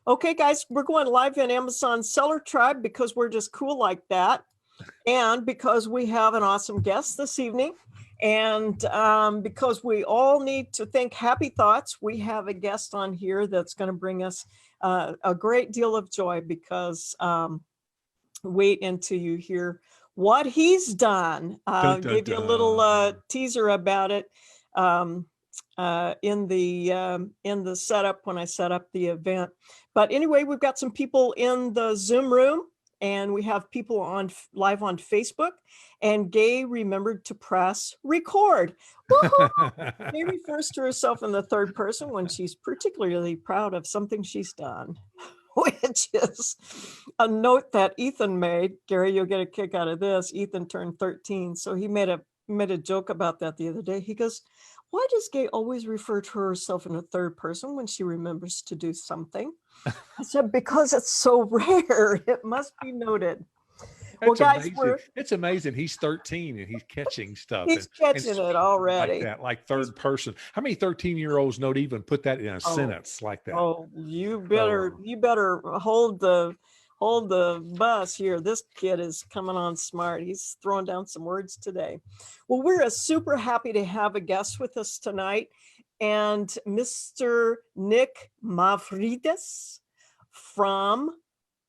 Okay, guys, we're going live in Amazon Seller Tribe because we're just cool like that. And because we have an awesome guest this evening. And because we all need to think happy thoughts, we have a guest on here that's going to bring us a great deal of joy because wait until you hear what he's done. Dun, dun, Give you a little dun. teaser about it in the setup when I set up the event. But anyway, we've got some people in the Zoom room, and we have people on live on Facebook. And Gay remembered to press record. Woohoo! Gay refers to herself in the third person when she's particularly proud of something she's done. Which is a note that Ethan made. Gary, you'll get a kick out of this. Ethan turned 13, so he made a joke about that the other day. He goes, "Why does Gay always refer to herself in the third person when she remembers to do something?" I said, "Because it's so rare. It must be noted." Well, That's guys, amazing. It's amazing. He's 13 and he's catching stuff he's and catching it like already. that, like third person. How many 13-year-olds don't even put that in a sentence like that? Oh, you better Oh, hold the bus here. This kid is coming on smart. He's throwing down some words today. Well, we're super happy to have a guest with us tonight, and Mr. Nick Mavridis from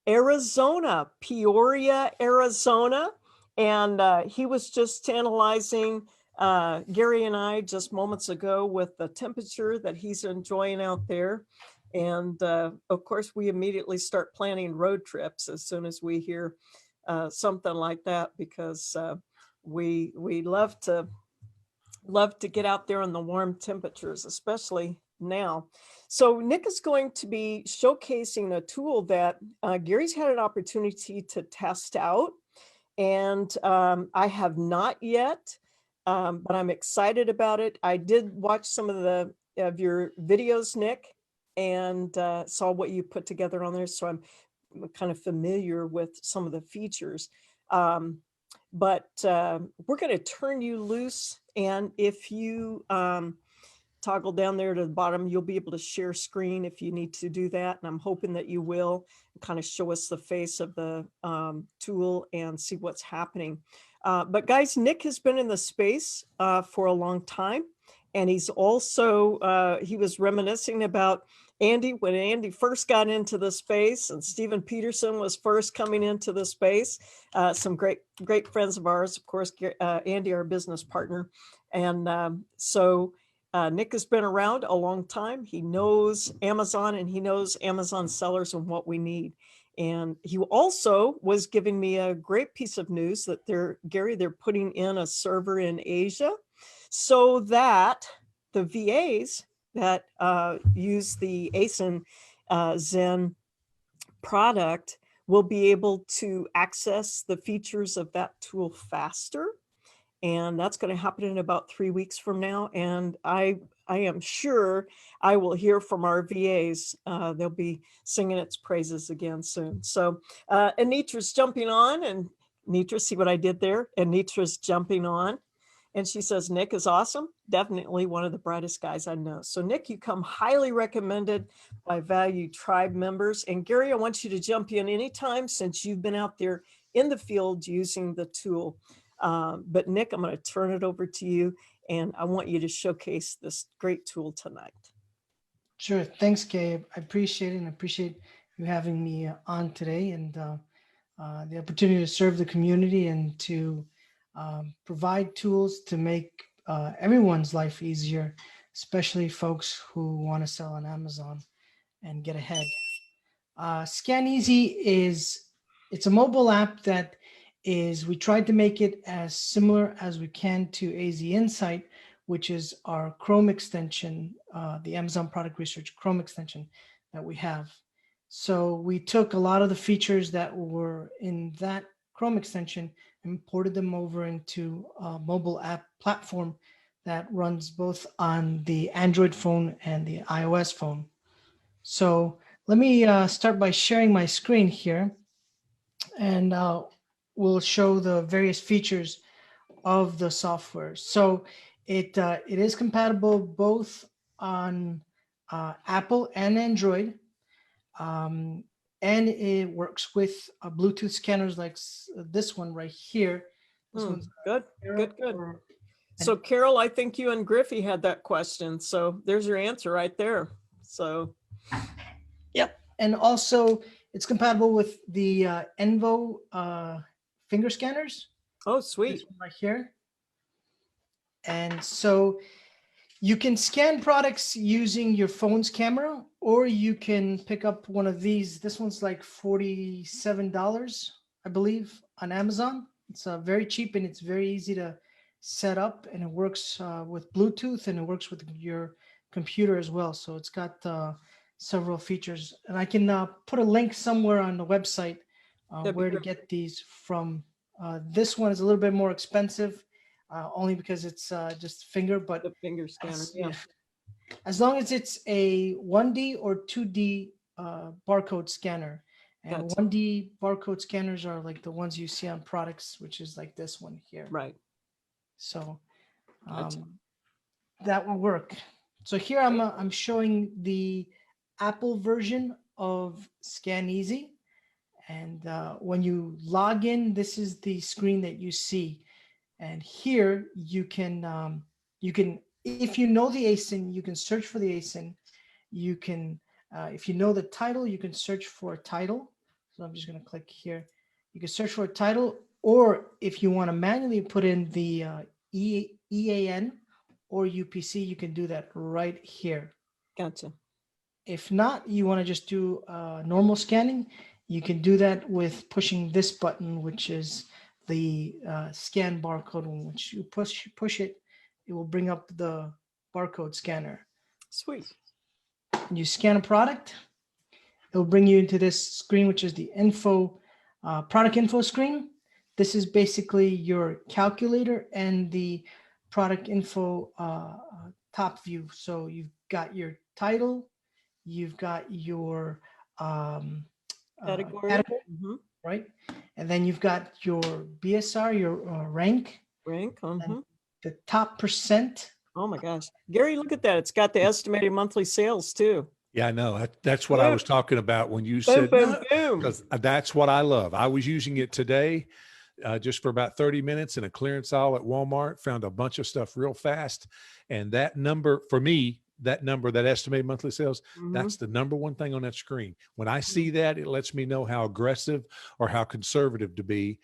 Arizona, Peoria, Arizona. And he was just analyzing Gary and I just moments ago with the temperature that he's enjoying out there. And of course, we immediately start planning road trips as soon as we hear something like that, because we love to get out there in the warm temperatures, especially now. So Nick is going to be showcasing a tool that Gary's had an opportunity to test out, and I have not yet, but I'm excited about it. I did watch some of your videos, Nick, and saw what you put together on there, so I'm kind of familiar with some of the features. But we're going to turn you loose, and if you toggle down there to the bottom, you'll be able to share screen if you need to do that, and I'm hoping that you will kind of show us the face of the tool and see what's happening. But guys, Nick has been in the space for a long time, and he's also he was reminiscing about Andy when Andy first got into the space, and Stephen Peterson was first coming into the space. Some great friends of ours, of course, Andy, our business partner. And so Nick has been around a long time. He knows Amazon, and he knows Amazon sellers and what we need. And he also was giving me a great piece of news that they're putting in a server in Asia so that the VAs that use the ASIN Zen product will be able to access the features of that tool faster. And that's going to happen in about 3 weeks from now. And I am sure I will hear from our VAs. They'll be singing its praises again soon. So Anitra's jumping on, and Nitra, see what I did there? Anitra's jumping on. And she says, Nick is awesome. Definitely one of the brightest guys I know. So Nick, you come highly recommended by Value Tribe members. And Gary, I want you to jump in anytime since you've been out there in the field using the tool. But Nick, I'm going to turn it over to you, and I want you to showcase this great tool tonight. Sure. Thanks, Gabe. I appreciate it, and I appreciate you having me on today, and the opportunity to serve the community and to provide tools to make everyone's life easier, especially folks who want to sell on Amazon and get ahead. Scan Easy it's a mobile app that we tried to make it as similar as we can to AZ Insight, which is our Chrome extension, the Amazon Product Research Chrome extension that we have. So we took a lot of the features that were in that Chrome extension and ported them over into a mobile app platform that runs both on the Android phone and the iOS phone. So let me start by sharing my screen here, and we'll show the various features of the software. So it is compatible both on Apple and Android. And it works with Bluetooth scanners like this one right here. This one's good, Carol, good. or- So Carol, I think you and Griffey had that question. So there's your answer right there. So Yep. And also it's compatible with the Envo finger scanners. oh, This sweet. one right here. And so you can scan products using your phone's camera, or you can pick up one of these. This one's like $47, I believe, on Amazon. It's very cheap and it's very easy to set up, and it works with Bluetooth, and it works with your computer as well. So it's got several features, and I can put a link somewhere on the website where to get these from. This one is a little bit more expensive, only because it's just finger, but The finger scanner. Yeah. as long as it's a 1D or 2D barcode scanner. And Gotcha. 1D barcode scanners are like the ones you see on products, which is like this one here. Right. So Gotcha. that will work. So here I'm showing the Apple version of Scan Easy. And when you log in, this is the screen that you see. And here you can, if you know the ASIN, you can search for the ASIN. You can, if you know the title, you can search for a title. So I'm just going to click here. You can search for a title, or if you want to manually put in the EAN or UPC, you can do that right here. Gotcha. If not, you want to just do normal scanning, you can do that with pushing this button, which is the scan barcode one. Once you push it, it will bring up the barcode scanner. Sweet. When you scan a product, it will bring you into this screen, which is the info, product info screen. This is basically your calculator and the product info top view. So you've got your title, you've got your Category. category, right? And then you've got your BSR, your rank, Rank. and the top percent. Oh my gosh. Gary, look at that. It's got the estimated monthly sales too. Yeah, I know. That's what I was talking about when you Boom, said, boom, boom. because that's what I love. I was using it today just for about 30 minutes in a clearance aisle at Walmart, found a bunch of stuff real fast. And that number for me, that estimated monthly sales, that's the number one thing on that screen. When I see that, it lets me know how aggressive or how conservative to be.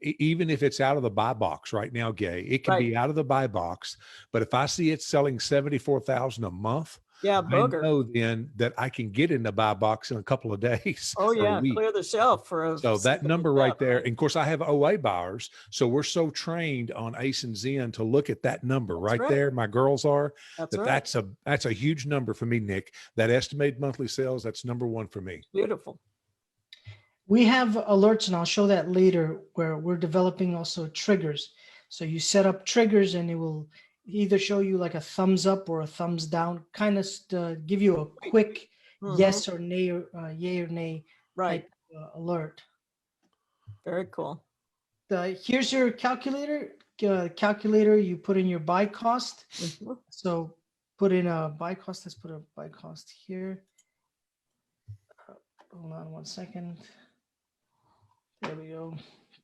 Even if it's out of the buy box right now, Gay, it can be out of the buy box. But if I see it selling 74,000 a month, yeah, I know then that I can get in the buy box in a couple of days. Oh yeah, clear the shelf for a. So that number right there, and of course I have OA buyers, so we're so trained on ACE and Zen to look at that number there. My girls are. That's a huge number for me, Nick. That estimated monthly sales, that's number one for me. Beautiful. We have alerts, and I'll show that later, where we're developing also triggers. So you set up triggers, and it will either show you like a thumbs up or a thumbs down, kind of give you a quick yes or nay, or yay or nay type alert. Very cool. Here's your calculator. Calculator, you put in your buy cost. So put in a buy cost. Let's put a buy cost here. Hold on one second. There we go.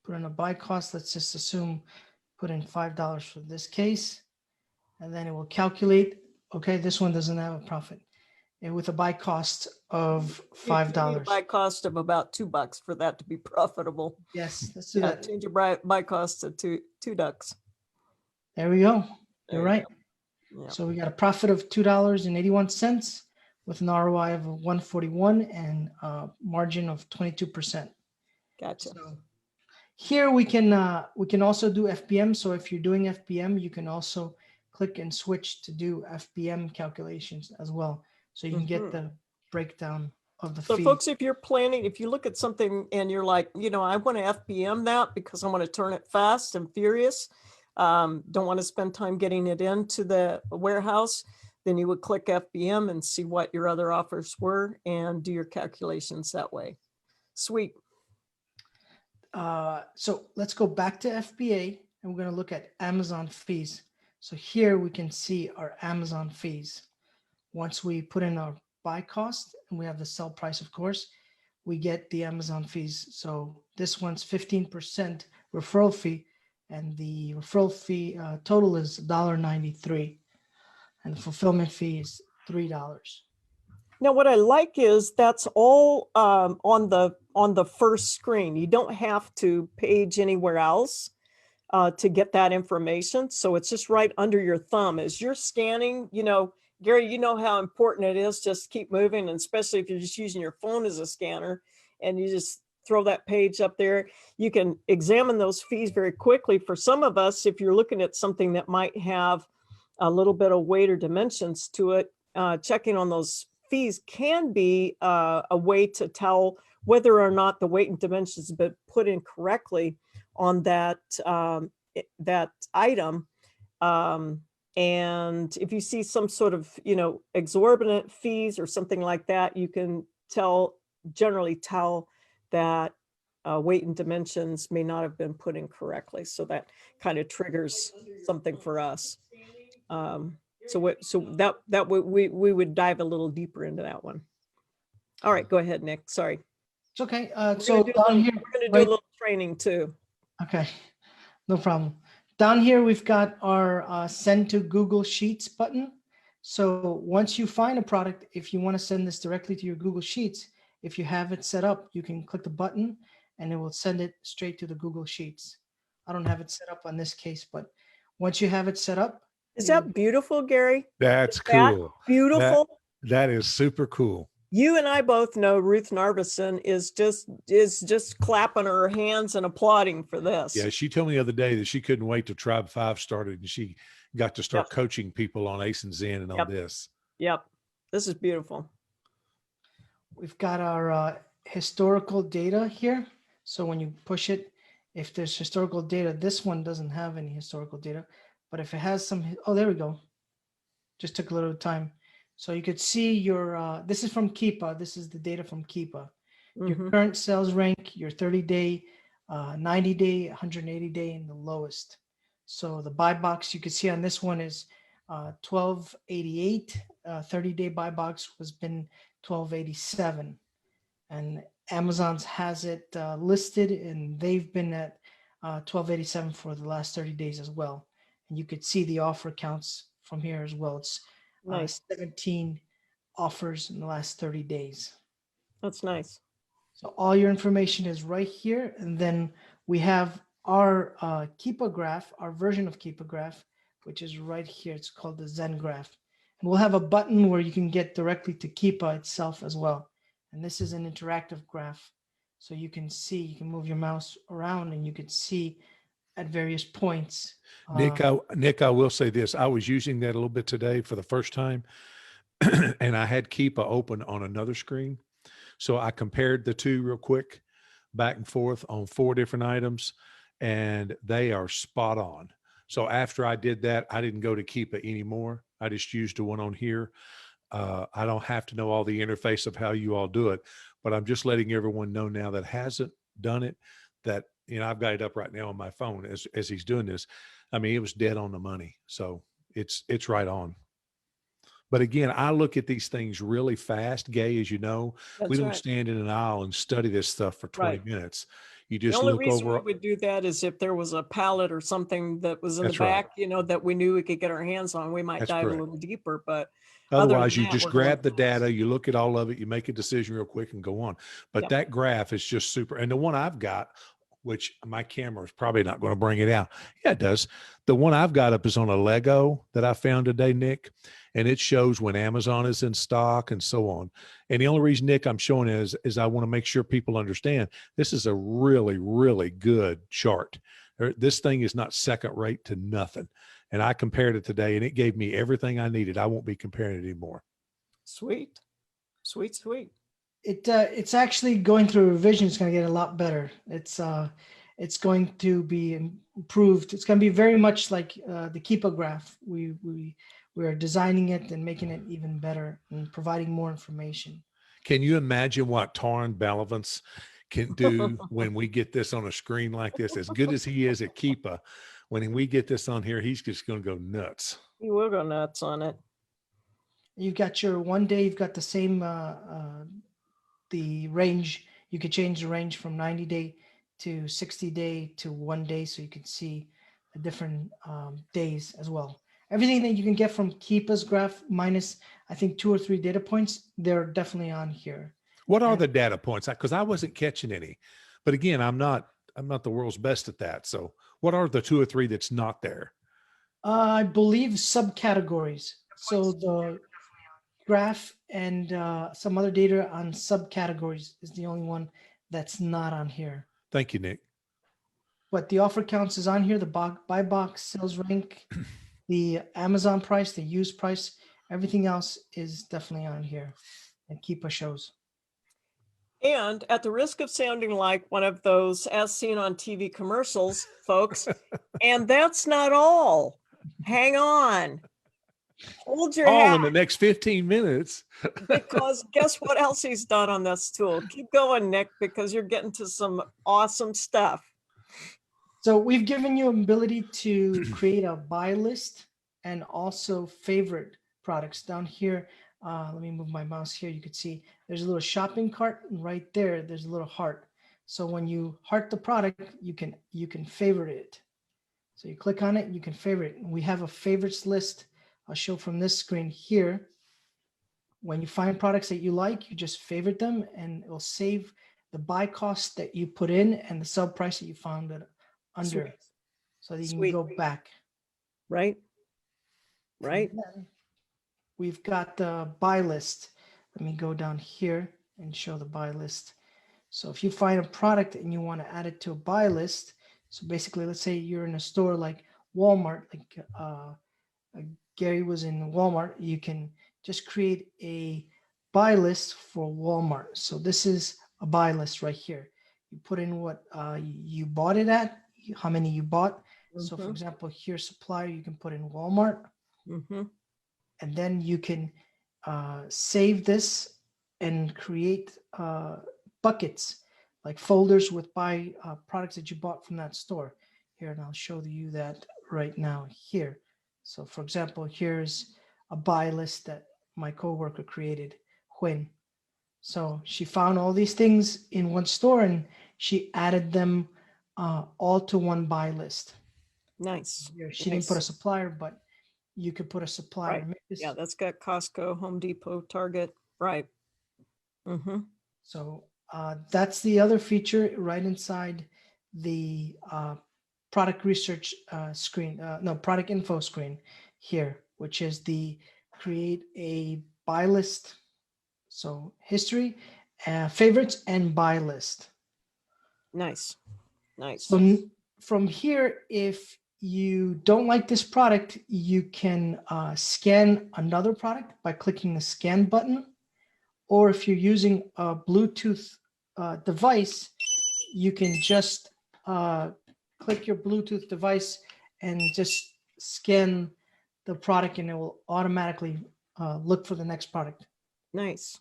Put in a buy cost. Let's just assume put in $5 for this case. And then it will calculate. Okay, this one doesn't have a profit. And with a buy cost of $5. You need a buy cost of about $2 for that to be profitable. Yes, let's do that. Change your buy cost to two ducks. There we go. You're right. Yeah. So we got a profit of $2.81 with an ROI of 141 and a margin of 22%. Gotcha. So here we can also do FBM. So if you're doing FBM, you can also click and switch to do FBM calculations as well. So you can get the breakdown of the fee. So folks, if you're planning, if you look at something and you're like, I want to FBM that because I want to turn it fast and furious, don't want to spend time getting it into the warehouse, then you would click FBM and see what your other offers were and do your calculations that way. Sweet. So let's go back to FBA, and we're going to look at Amazon fees. So here we can see our Amazon fees. Once we put in our buy cost and we have the sell price, of course, we get the Amazon fees. So this one's 15% referral fee, and the referral fee total is $1.93, and the fulfillment fee is $3. Now, what I like is that's all on the first screen. You don't have to page anywhere else to get that information. So it's just right under your thumb as you're scanning. Gary, you know how important it is. Just keep moving, and especially if you're just using your phone as a scanner, and you just throw that page up there. You can examine those fees very quickly. For some of us, if you're looking at something that might have a little bit of weight or dimensions to it, checking on those fees can be a way to tell whether or not the weight and dimensions have been put in correctly on that that item. And if you see some sort of, exorbitant fees or something like that, you can generally tell that weight and dimensions may not have been put in correctly. So that kind of triggers something for us. So that we would dive a little deeper into that one. All right, go ahead, Nick. Sorry. It's okay. We're So down here, we're going to do a little training too. okay, no problem. Down here, we've got our send to Google Sheets button. So once you find a product, if you want to send this directly to your Google Sheets, if you have it set up, you can click the button and it will send it straight to the Google Sheets. I don't have it set up on this case, but once you have it set up. Is that beautiful, Gary? That's Is that cool. beautiful. That is super cool. You and I both know Ruth Narveson is just clapping her hands and applauding for this. Yeah, she told me the other day that she couldn't wait till Tribe 5 started and she got to start coaching people on Ace and Zen and all this. Yep. This is beautiful. We've got our historical data here. So when you push it, if there's historical data, this one doesn't have any historical data, but if it has some, oh, there we go. Just took a little time. So you could see your, this is from Keepa. This is the data from Keepa. Your current sales rank, your 30-day, 90-day, 180-day, and the lowest. So the buy box you can see on this one is 1288. 30-day buy box was been 1287. And Amazon's has it listed, and they've been at 1287 for the last 30 days as well. And you could see the offer counts from here as well. It's nice. 17 offers in the last 30 days. That's nice. So all your information is right here. And then we have our Keepa graph, our version of Keepa graph, which is right here. It's called the Zen graph. And we'll have a button where you can get directly to Keepa itself as well. And this is an interactive graph. So you can see, you can move your mouse around and you can see at various points. Nick, I will say this. I was using that a little bit today for the first time, and I had Keepa open on another screen. So I compared the two real quick, back and forth on 4 different items, and they are spot on. So after I did that, I didn't go to Keepa anymore. I just used the one on here. I don't have to know all the interface of how you all do it, but I'm just letting everyone know now that hasn't done it, that, I've got it up right now on my phone as he's doing this. I mean, it was dead on the money. So it's right on. But again, I look at these things really fast. Gay, as you know, we don't stand in an aisle and study this stuff for 20 minutes. You just look over. The only reason we would do that is if there was a pallet or something that was in the back, that we knew we could get our hands on. We might dive a little deeper, but otherwise you just grab the data, you look at all of it, you make a decision real quick and go on. But that graph is just super. And the one I've got, which my camera is probably not going to bring it out. Yeah, it does. The one I've got up is on a Lego that I found today, Nick, and it shows when Amazon is in stock and so on. And the only reason, Nick, I'm showing it is I want to make sure people understand this is a really, really good chart. This thing is not second rate to nothing. And I compared it today and it gave me everything I needed. I won't be comparing it anymore. Sweet, sweet, sweet. It's actually going through revision. It's going to get a lot better. It's going to be improved. It's going to be very much like the Keepa graph. We are designing it and making it even better and providing more information. Can you imagine what Taryn Balivance can do when we get this on a screen like this? As good as he is at Keepa, when we get this on here, he's just going to go nuts. He will go nuts on it. You've got your 1 day, you've got the same, the range. You could change the range from 90 day to 60 day to 1 day. So you can see the different days as well. Everything that you can get from Keepa's graph minus, I think 2 or 3 data points, they're definitely on here. What are And- the data points? Because I wasn't catching any, but again, I'm not the world's best at that. So what are the 2 or 3 that's not there? I believe subcategories. So the graph and some other data on subcategories is the only one that's not on here. Thank you, Nick. But the offer counts is on here, the buy box, sales rank, the Amazon price, the used price, everything else is definitely on here. And Keepa shows. And at the risk of sounding like one of those as seen on TV commercials, folks, and that's not all. Hang on. Hold your All hat, in the next 15 minutes. because guess what else he's done on this tool? Keep going, Nick, because you're getting to some awesome stuff. So we've given you an ability to create a buy list and also favorite products down here. Let me move my mouse here. You can see there's a little shopping cart, and right there, there's a little heart. So when you heart the product, you can favorite it. So you click on it, you can favorite it. We have a favorites list. I'll show from this screen here. When you find products that you like, you just favorite them, and it will save the buy cost that you put in and the sub price that you found it under, Sweet. so that you Sweet. can go back. Right? Right? And then we've got the buy list. Let me go down here and show the buy list. So if you find a product and you want to add it to a buy list, so basically, let's say you're in a store like Walmart, like Gary was in Walmart, you can just create a buy list for Walmart. So this is a buy list right here. You put in what you bought it at, how many you bought. So for example, here supplier, you can put in Walmart, and then you can save this and create buckets, like folders with buy products that you bought from that store. Here, and I'll show you that right now here. So for example, here's a buy list that my coworker created, Quinn. So she found all these things in one store and she added them all to one buy list. Nice. Here, she didn't put a supplier, but you could put a supplier. Right. Yeah, that's got Costco, Home Depot, Target. Right. So that's the other feature right inside the product research screen, no, product info screen here, which is the create a buy list. So history, favorites, and buy list. Nice. Nice. So from here, if you don't like this product, you can scan another product by clicking the scan button. Or if you're using a Bluetooth device, you can just click your Bluetooth device and just scan the product, and it will automatically look for the next product. Nice.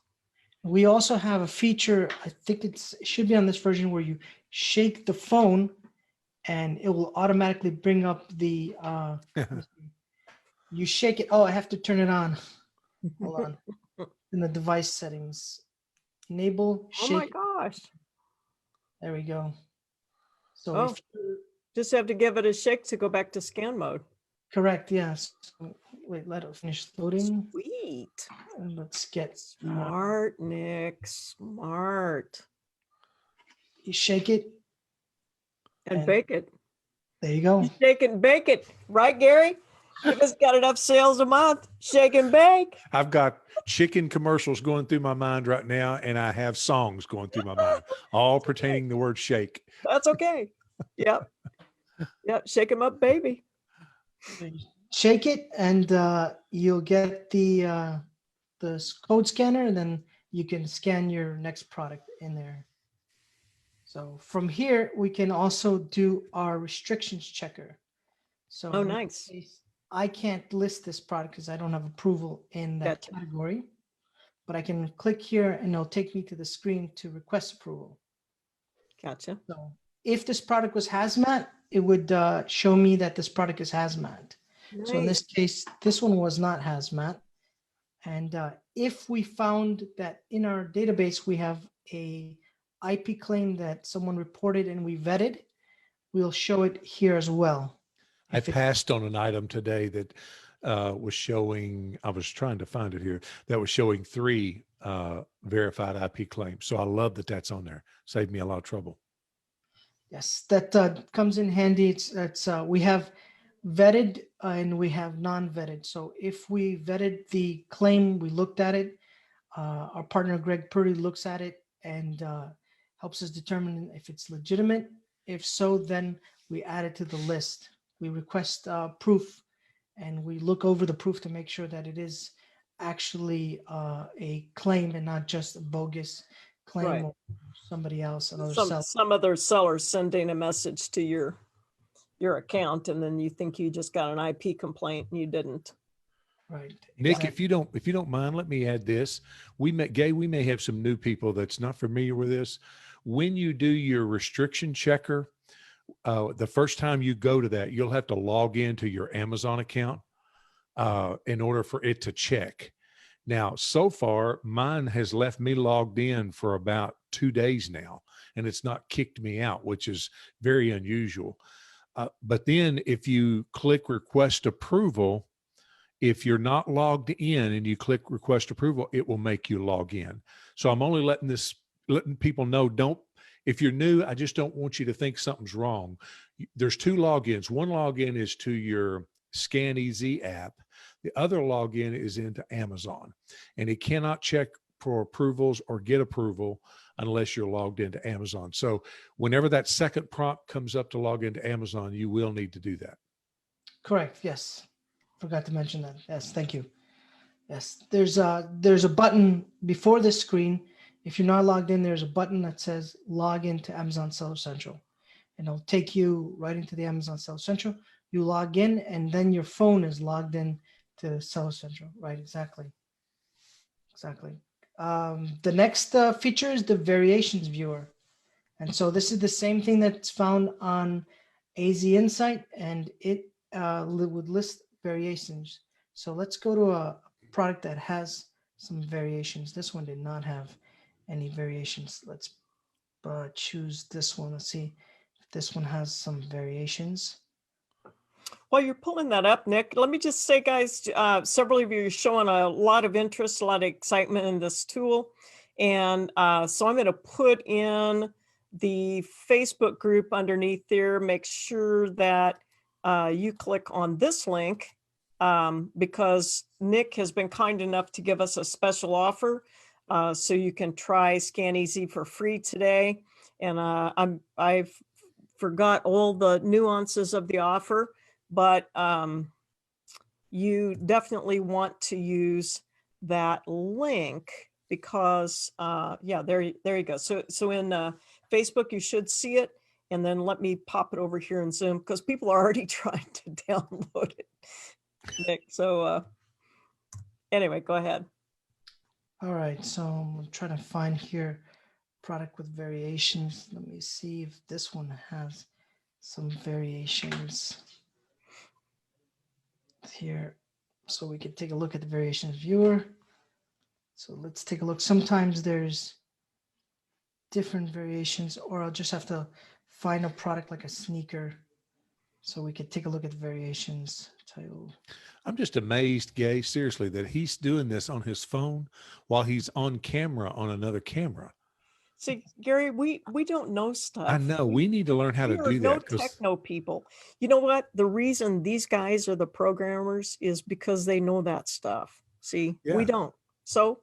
We also have a feature, I think it should be on this version, where you shake the phone and it will automatically bring up the, you shake it. Oh, I have to turn it on. Hold on. In the device settings, enable shake. Oh my gosh. There we go. So Oh, just have to give it a shake to go back to scan mode. Correct. Yes. Wait, let it finish loading. Sweet. And let's get Smart, Nick. Smart. You shake it And bake it. There you go. You shake and bake it. Right, Gary? You just got enough sales a month. Shake and bake. I've got chicken commercials going through my mind right now, and I have songs going through my mind, all pertaining to the word shake. That's okay. Yep. Yep. Shake them up, baby. Shake it, and you'll get the code scanner, and then you can scan your next product in there. So from here, we can also do our restrictions checker. So oh, nice. I can't list this product because I don't have approval in that category, but I can click here and it'll take me to the screen to request approval. Gotcha. So if this product was hazmat, it would show me that this product is hazmat. Nice. So in this case, this one was not hazmat. And if we found that in our database we have a IP claim that someone reported and we vetted, we'll show it here as well. I passed on an item today that was showing, I was trying to find it here, that was showing 3 verified IP claims. So I love that that's on there. Saved me a lot of trouble. Yes, that comes in handy. We have vetted and we have non-vetted. So if we vetted the claim, we looked at it, our partner Greg Purdy looks at it and helps us determine if it's legitimate. If so, then we add it to the list. We request proof and we look over the proof to make sure that it is actually a claim and not just a bogus claim Right. or somebody else, another Some seller. some other seller sending a message to your account, and then you think you just got an IP complaint and you didn't. Right. Nick, Exactly. if you don't mind, let me add this. We may have some new people that's not familiar with this. When you do your restriction checker, the first time you go to that, you'll have to log into your Amazon account in order for it to check. Now, so far, mine has left me logged in for about 2 days now, and it's not kicked me out, which is very unusual. But then if you click request approval, if you're not logged in and you click request approval, it will make you log in. So I'm only letting people know, if you're new, I just don't want you to think something's wrong. There's 2 logins. One login is to your ScanEZ app. The other login is into Amazon, and it cannot check for approvals or get approval unless you're logged into Amazon. So whenever that second prompt comes up to log into Amazon, you will need to do that. Correct. Yes. Forgot to mention that. Yes. Thank you. Yes. There's a button before this screen. If you're not logged in, there's a button that says log into Amazon Seller Central, and it'll take you right into the Amazon Seller Central. You log in, and then your phone is logged in to Seller Central. Right. Exactly. The next feature is the variations viewer. And so this is the same thing that's found on AZ Insight, and it would list variations. So let's go to a product that has some variations. This one did not have any variations. Let's choose this one. Let's see if this one has some variations. While you're pulling that up, Nick, let me just say, guys, several of you are showing a lot of interest, a lot of excitement in this tool. And so I'm going to put in the Facebook group underneath there. Make sure that you click on this link because Nick has been kind enough to give us a special offer. So you can try ScanEZ for free today. And I've forgot all the nuances of the offer, but you definitely want to use that link because yeah, there you go. So in Facebook, you should see it. And then let me pop it over here in Zoom because people are already trying to download it, Nick. So anyway, go ahead. All right, so I'm trying to find here product with variations. Let me see if this one has some variations here. So we could take a look at the variations viewer. So let's take a look. Sometimes there's different variations, or I'll just have to find a product like a sneaker. So we could take a look at the variations title. I'm just amazed, Gay, seriously, that he's doing this on his phone while he's on camera on another camera. See, Gary, we don't know stuff. I know. We need to learn how to do No that. techno people. You know what? The reason these guys are the programmers is because they know that stuff. See, we don't. So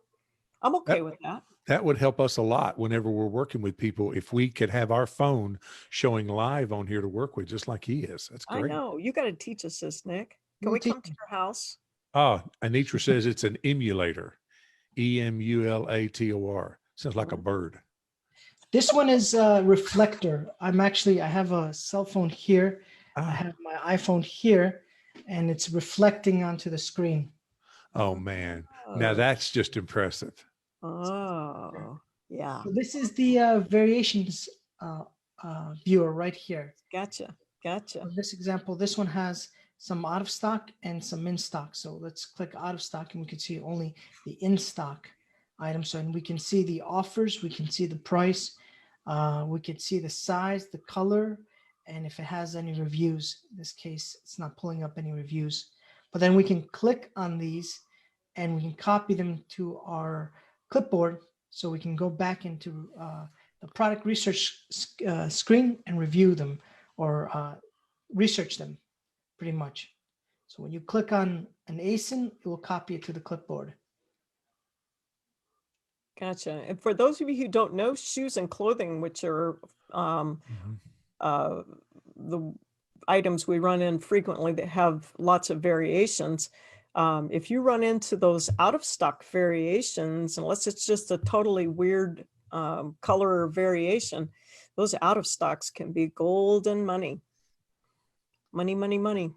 I'm okay with that. That would help us a lot whenever we're working with people. If we could have our phone showing live on here to work with, just like he is. That's great. I know. You got to teach us this, Nick. Can we come to your house? Oh, Anitra says it's an emulator. EMULATOR. Sounds like a bird. This one is a reflector. I have a cell phone here. I have my iPhone here, and it's reflecting onto the screen. Oh, man. Now that's just impressive. Oh, yeah. So this is the variations viewer right here. Gotcha. For this example, this one has some out of stock and some in stock. So let's click out of stock and we can see only the in stock items. So, and we can see the offers, we can see the price, we can see the size, the color, and if it has any reviews. In this case, it's not pulling up any reviews. But then we can click on these and we can copy them to our clipboard. So we can go back into the product research screen and review them or research them pretty much. So when you click on an ASIN, it will copy it to the clipboard. Gotcha. And for those of you who don't know, shoes and clothing, which are the items we run in frequently that have lots of variations, if you run into those out of stock variations, unless it's just a totally weird color variation, those out of stocks can be golden money. Money, money, money.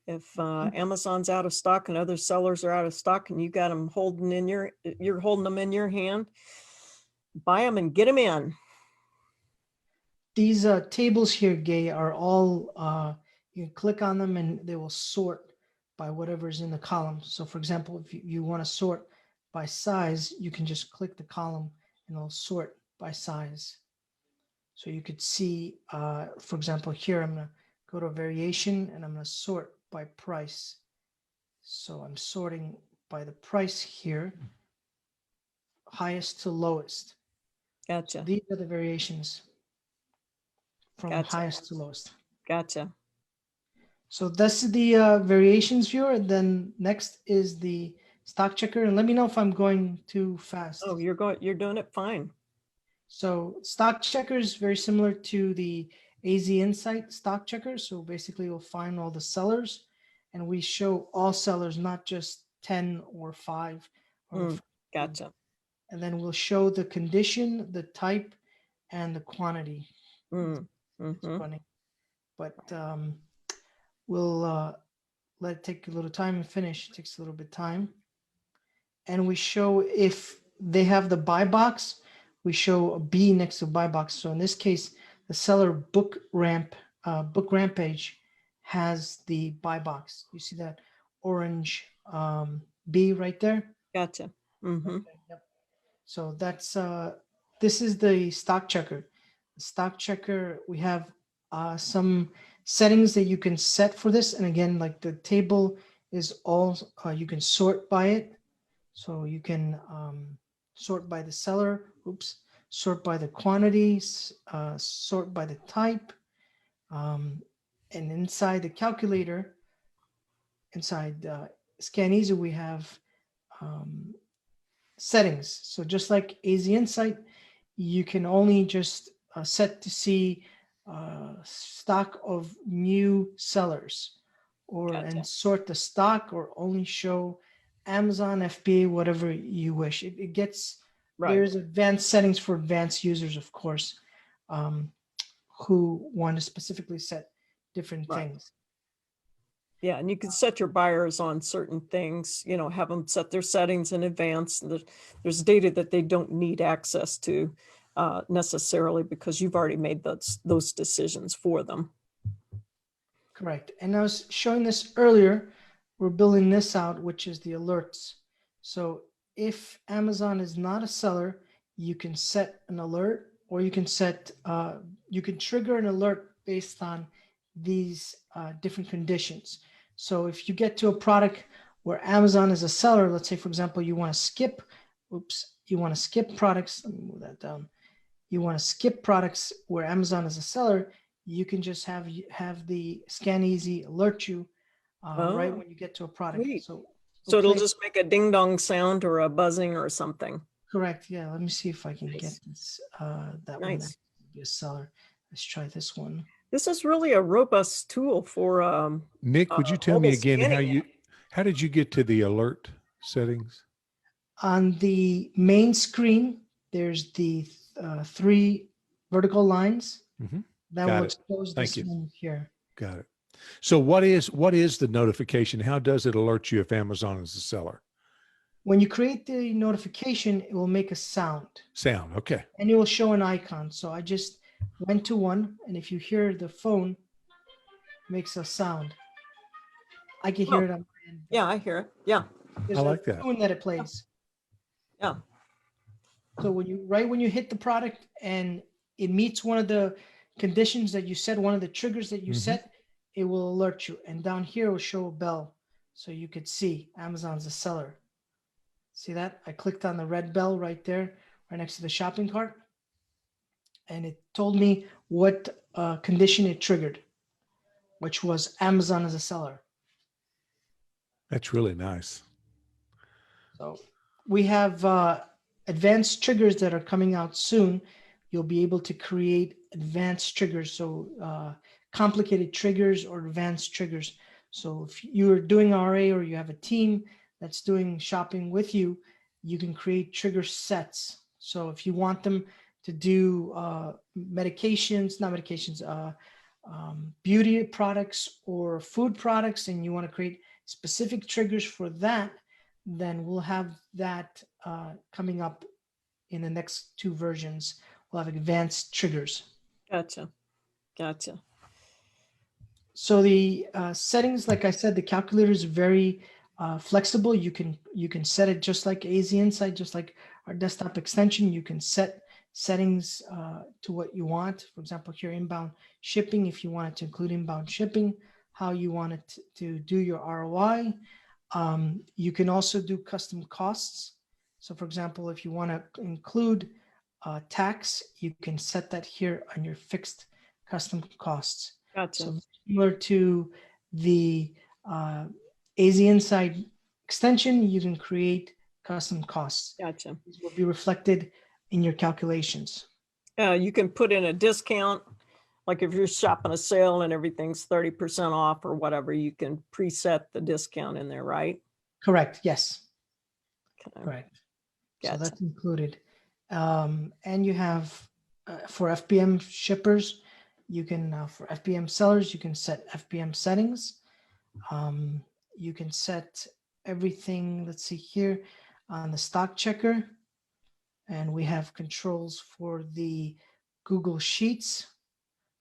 If Amazon's out of stock and other sellers are out of stock and you got them holding in you're holding them in your hand, buy them and get them in. These tables here, Gay, are all, you can click on them and they will sort by whatever's in the column. So for example, if you want to sort by size, you can just click the column and it'll sort by size. So you could see, for example, here, I'm going to go to a variation and I'm going to sort by price. So I'm sorting by the price here, highest to lowest. Gotcha. These are the variations from highest to lowest. Gotcha. So that's the variations viewer. And then next is the stock checker. And let me know if I'm going too fast. Oh, you're doing it fine. So stock checker is very similar to the AZ Insight stock checker. So basically we'll find all the sellers and we show all sellers, not just 10 or 5. Gotcha. And then we'll show the condition, the type, and the quantity. It's funny, but we'll let it take a little time and finish. It takes a little bit of time. And we show if they have the buy box, we show a B next to buy box. So in this case, the seller book rampage has the buy box. You see that orange B right there? Gotcha. Okay, yep. So that's this is the stock checker. The stock checker, we have some settings that you can set for this. And again, like the table is all, you can sort by it. So you can sort by the seller, sort by the quantities, sort by the type. And inside the calculator, inside Scan Easy, we have settings. So just like AZ Insight, you can only just set to see stock of new sellers or and sort the stock or only show Amazon, FBA, whatever you wish. It gets, there's advanced settings for advanced users, of course, who want to specifically set different things. Yeah, and you can set your buyers on certain things, have them set their settings in advance. There's data that they don't need access to necessarily because you've already made those decisions for them. Correct. And I was showing this earlier. We're building this out, which is the alerts. So if Amazon is not a seller, you can set an alert, or you can set, you can trigger an alert based on these different conditions. So if you get to a product where Amazon is a seller, let's say, for example, you want to skip, you want to skip products. Let me move that down. You want to skip products where Amazon is a seller, you can just have the Scan Easy alert you right when you get to a product. Sweet. So it'll just make a ding dong sound or a buzzing or something. Correct. Yeah. Let me see if I can get this. That one Nice. be a seller. Let's try this one. This is really a robust tool for Nick, would you tell me again scanning. how did you get to the alert settings? On the main screen, there's the 3 vertical lines that will expose this one here. Got it. So what is the notification? How does it alert you if Amazon is the seller? When you create the notification, it will make a sound. Okay. And it will show an icon. So I just went to one, and if you hear the phone, it makes a sound. I can hear it on my end. Yeah, I hear it. Yeah. There's I like a that. tune that it plays. Yeah. So when you hit the product and it meets one of the conditions that you set, one of the triggers that you set, it will alert you. And down here it will show a bell, so you could see Amazon's a seller. See that? I clicked on the red bell right there, right next to the shopping cart, and it told me what condition it triggered, which was Amazon as a seller. That's really nice. So we have advanced triggers that are coming out soon. You'll be able to create advanced triggers, so complicated triggers or advanced triggers. So if you're doing RA or you have a team that's doing shopping with you, you can create trigger sets. So if you want them to do beauty products or food products, and you want to create specific triggers for that, then we'll have that coming up in the next 2 versions. We'll have advanced triggers. Gotcha. So the settings, like I said, the calculator is very flexible. You can set it just like AZ Insight, just like our desktop extension. You can set settings to what you want. For example, here inbound shipping, if you want it to include inbound shipping, how you want it to do your ROI. You can also do custom costs. So for example, if you want to include tax, you can set that here on your fixed custom costs. Gotcha. So similar to the AZ Insight extension, you can create custom costs. Gotcha. These will be reflected in your calculations. You can put in a discount, like if you're shopping a sale and everything's 30% off or whatever, you can preset the discount in there, right? Correct. Yes. Okay. Correct. Gotcha. So that's included. And you have for FBM shippers, you can for FBM sellers, you can set FBM settings. You can set everything. Let's see here on the stock checker, and we have controls for the Google Sheets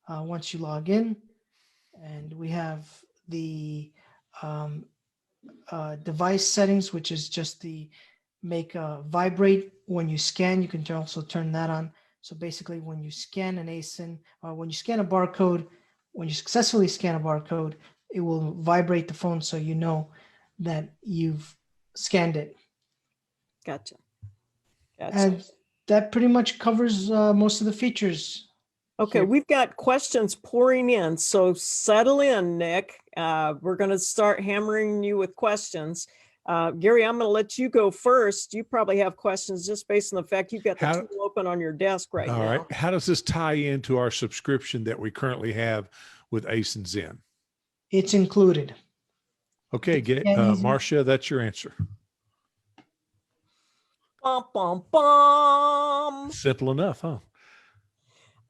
once you log in, and we have the device settings, which is just the make vibrate when you scan. You can also turn that on. So basically, when you scan an ASIN, or when you scan a barcode, when you successfully scan a barcode, it will vibrate the phone so you know that you've scanned it. Gotcha. And that pretty much covers most of the features. Okay, here. we've got questions pouring in, so settle in, Nick. We're going to start hammering you with questions. Gary, I'm going to let you go first. You probably have questions just based on the fact you've got the tool open on your desk right now. All right. How does this tie into our subscription that we currently have with Ace and Zen? It's included. Okay, Marcia, that's your answer. Bum, bum, bum. Simple enough, huh?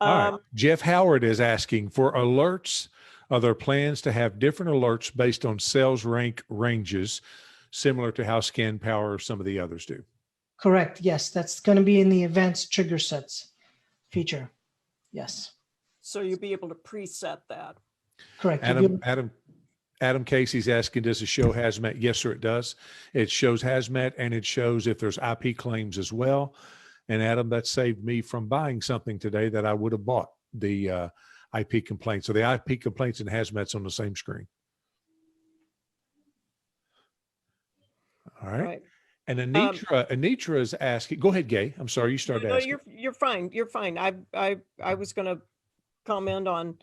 All right. Jeff Howard is asking for alerts. Are there plans to have different alerts based on sales rank ranges, similar to how Scan Power or some of the others do? Correct. Yes, that's going to be in the advanced trigger sets feature. Yes. So you'll be able to preset that. Correct. Adam Casey's asking, does it show hazmat? Yes, sir, it does. It shows hazmat, and it shows if there's IP claims as well. And Adam, that saved me from buying something today that I would have bought, the IP complaint. So the IP complaints and hazmat's on the same screen. All right. And Anitra is asking, go ahead, Gay. I'm sorry, you started asking. No, you're fine. You're fine. I was going to comment on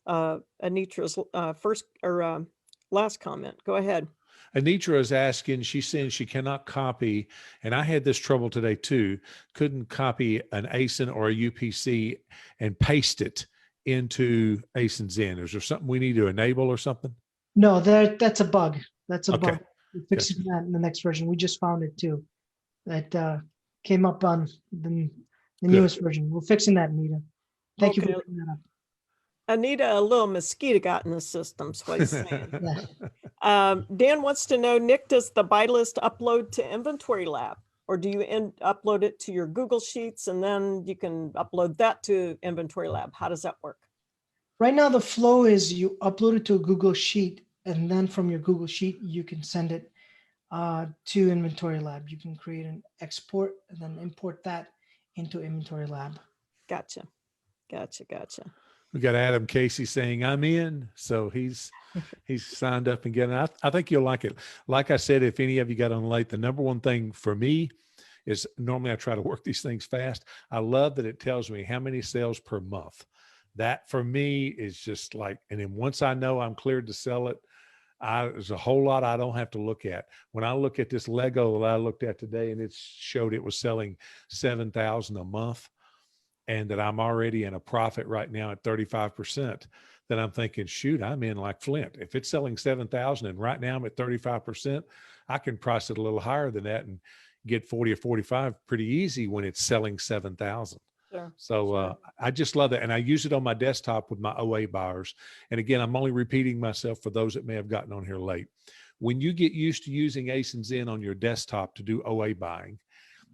Anitra's first or last comment. Go ahead. Anitra is asking, she's saying she cannot copy, and I had this trouble today too, couldn't copy an ASIN or a UPC and paste it into ASIN Zen. Is there something we need to enable or something? No, that's a bug. That's a bug. We're fixing Gotcha. that in the next version. We just found it too. That came up on the newest version. We're fixing that, Anita. Thank you for bringing that up. Anita, a little mosquito got in the system, is what he's saying. Dan wants to know, Nick, does the buy list upload to Inventory Lab, or do you upload it to your Google Sheets and then you can upload that to Inventory Lab? How does that work? Right now, the flow is you upload it to a Google Sheet and then from your Google Sheet, you can send it to Inventory Lab. You can create an export and then import that into Inventory Lab. Gotcha. We got Adam Casey saying I'm in, so he's signed up and getting. I think you'll like it. Like I said, if any of you got on late, the number one thing for me is normally I try to work these things fast. I love that it tells me how many sales per month. That for me is just like, and then once I know I'm cleared to sell it, there's a whole lot I don't have to look at. When I look at this Lego that I looked at today and it showed it was selling 7,000 a month and that I'm already in a profit right now at 35%, then I'm thinking, shoot, I'm in like Flint. If it's selling 7,000 and right now I'm at 35%, I can price it a little higher than that and get 40 or 45 pretty easy when it's selling 7,000. Sure. So I just love that. And I use it on my desktop with my OA buyers. And again, I'm only repeating myself for those that may have gotten on here late. When you get used to using Ace and Zen on your desktop to do OA buying,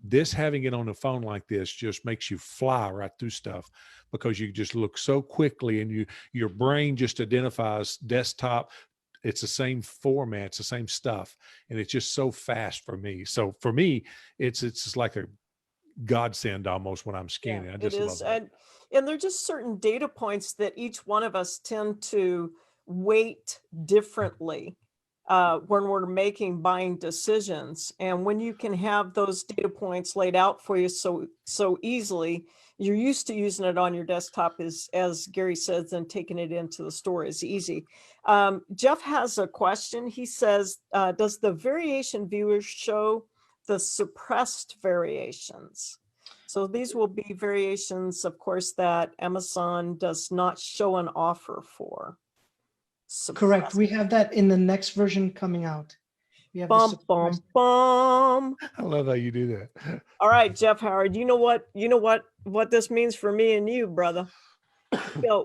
this having it on a phone like this just makes you fly right through stuff because you just look so quickly and your brain just identifies desktop. It's the same format, it's the same stuff. And it's just so fast for me. So for me, it's just like a godsend almost when I'm scanning. Yeah, I just love that. And there are just certain data points that each one of us tend to weight differently when we're making buying decisions. And when you can have those data points laid out for you so easily, you're used to using it on your desktop as Gary says, and taking it into the store is easy. Jeff has a question. He says, does the variation viewer show the suppressed variations? So these will be variations, of course, that Amazon does not show an offer for. Correct. We have that in the next version coming out. We have bum, bum, bum. I love how you do that. All right, Jeff Howard, you know what this means for me and you, brother.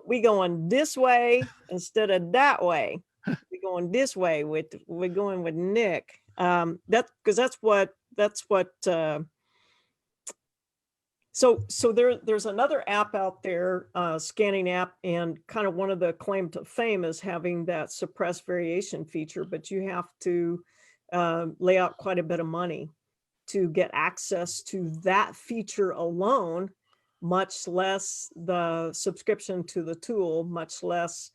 We going this way instead of that way. We're going this way we're going with Nick. That's what so there's another app out there, scanning app, and kind of one of the claim to fame is having that suppress variation feature, but you have to lay out quite a bit of money to get access to that feature alone, much less the subscription to the tool, much less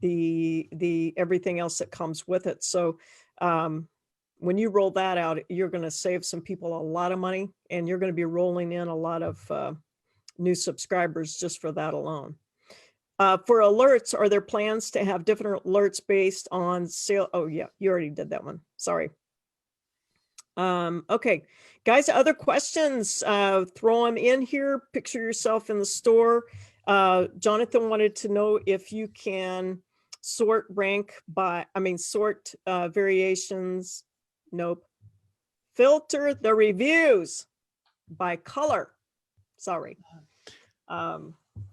the everything else that comes with it. So when you roll that out, you're going to save some people a lot of money, and you're going to be rolling in a lot of new subscribers just for that alone. For alerts, are there plans to have different alerts based on sale? Oh yeah, you already did that one. Sorry. Okay, guys, other questions? Throw them in here. Picture yourself in the store. Jonathan wanted to know if you can sort variations. Nope. Filter the reviews by color. Sorry.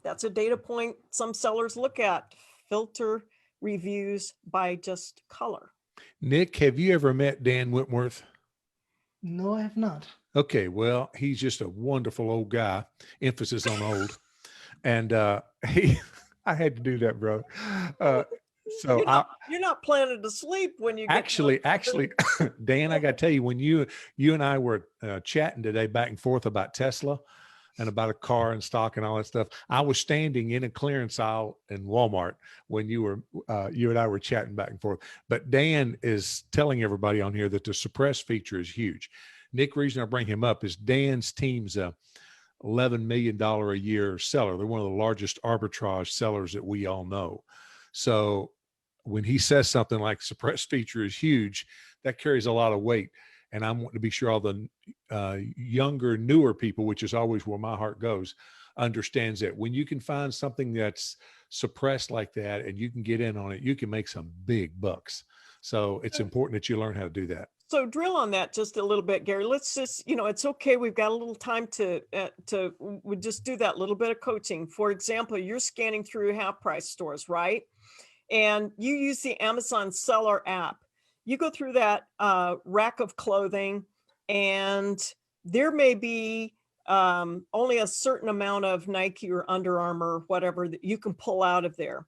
That's a data point some sellers look at. Filter reviews by just color. Nick, have you ever met Dan Whitworth? No, I have not. Okay, well, he's just a wonderful old guy, emphasis on old. And I had to do that, bro. So you're not planning to sleep when you get actually, Dan, I got to tell you, when you and I were chatting today back and forth about Tesla and about a car and stock and all that stuff, I was standing in a clearance aisle in Walmart when you and I were chatting back and forth. But Dan is telling everybody on here that the suppress feature is huge. Nick, reason I bring him up is Dan's team's $11 million a year seller. They're one of the largest arbitrage sellers that we all know. So when he says something like suppress feature is huge, that carries a lot of weight. And I want to be sure all the younger, newer people, which is always where my heart goes, understands that when you can find something that's suppressed like that and you can get in on it, you can make some big bucks. So it's important that you learn how to do that. So drill on that just a little bit, Gary. Let's just, it's okay. We've got a little time to we just do that little bit of coaching. For example, you're scanning through half price stores, right? And you use the Amazon seller app. You go through that rack of clothing, and there may be only a certain amount of Nike or Under Armour, whatever, that you can pull out of there.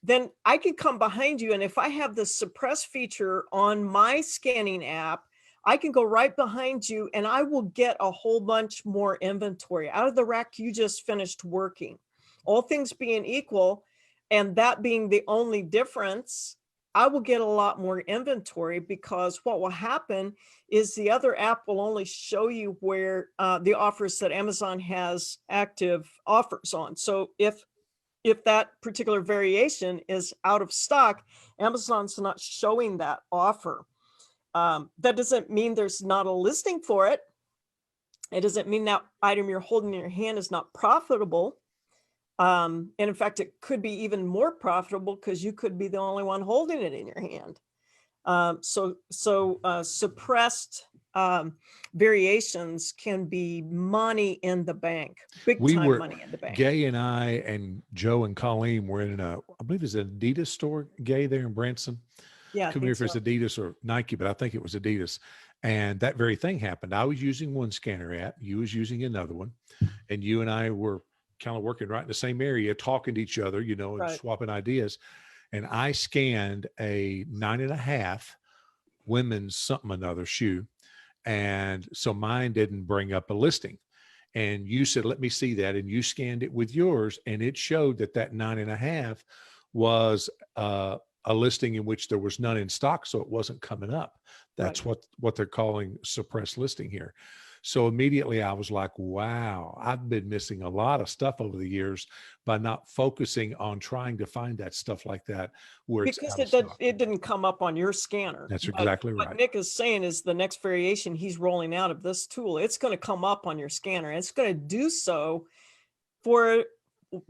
then I can come behind you. And if I have the suppress feature on my scanning app, I can go right behind you and I will get a whole bunch more inventory out of the rack you just finished working. All things being equal, and that being the only difference, I will get a lot more inventory, because what will happen is the other app will only show you where the offers that Amazon has active offers on. So if that particular variation is out of stock, Amazon's not showing that offer. That doesn't mean there's not a listing for it. It doesn't mean that item you're holding in your hand is not profitable. And in fact, it could be even more profitable because you could be the only one holding it in your hand. Suppressed variations can be money in the bank, big time money in the bank. Gay and I and Joe and Colleen were in I believe it's an Adidas store, Gay, there in Branson. Yeah, Couldn't remember if it's Adidas or Nike, but I think it was Adidas. And that very thing happened. I was using one scanner app, you was using another one, and you and I were kind of working right in the same area, talking to each other, you know, and Right. swapping ideas. And I scanned a 9.5 women's something another shoe. And so mine didn't bring up a listing. And you said, let me see that. And you scanned it with yours. And it showed that 9.5 was a listing in which there was none in stock. So it wasn't coming up. That's Right. what they're calling suppressed listing here. So immediately I was like, wow, I've been missing a lot of stuff over the years by not focusing on trying to find that stuff like that where it's Because out of stock. it didn't come up on your scanner. That's But exactly what right. Nick is saying is the next variation he's rolling out of this tool, it's going to come up on your scanner. It's going to do so for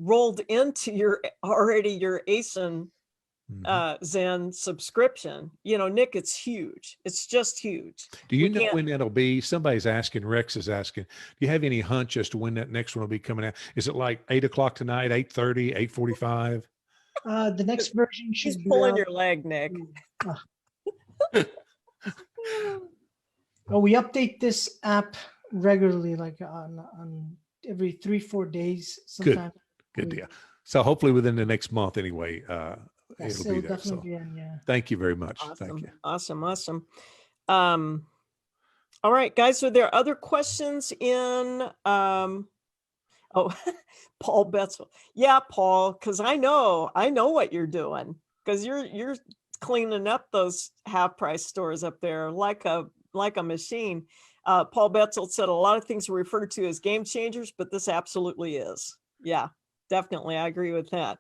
rolled into your ASIN Zen subscription. You know, Nick, it's huge. It's just huge. Do We you know can't- when that'll be? Somebody's asking, Rex is asking, do you have any hunch as to when that next one will be coming out? Is it like 8 o'clock tonight, 8:30, 8:45? The next version He's should be pulling out. your leg, Nick. We update this app regularly, like on every 3-4 days. Sometime. Good deal. So hopefully within the next month anyway, Yes, it'll be there. definitely So be in, yeah. thank you very much. Thank you. Awesome. All right, guys, are there other questions in, Paul Betzel? Yeah, Paul, because I know what you're doing, because you're cleaning up those half price stores up there like a machine. Paul Betzel said a lot of things are referred to as game changers, but this absolutely is. Yeah, definitely. I agree with that.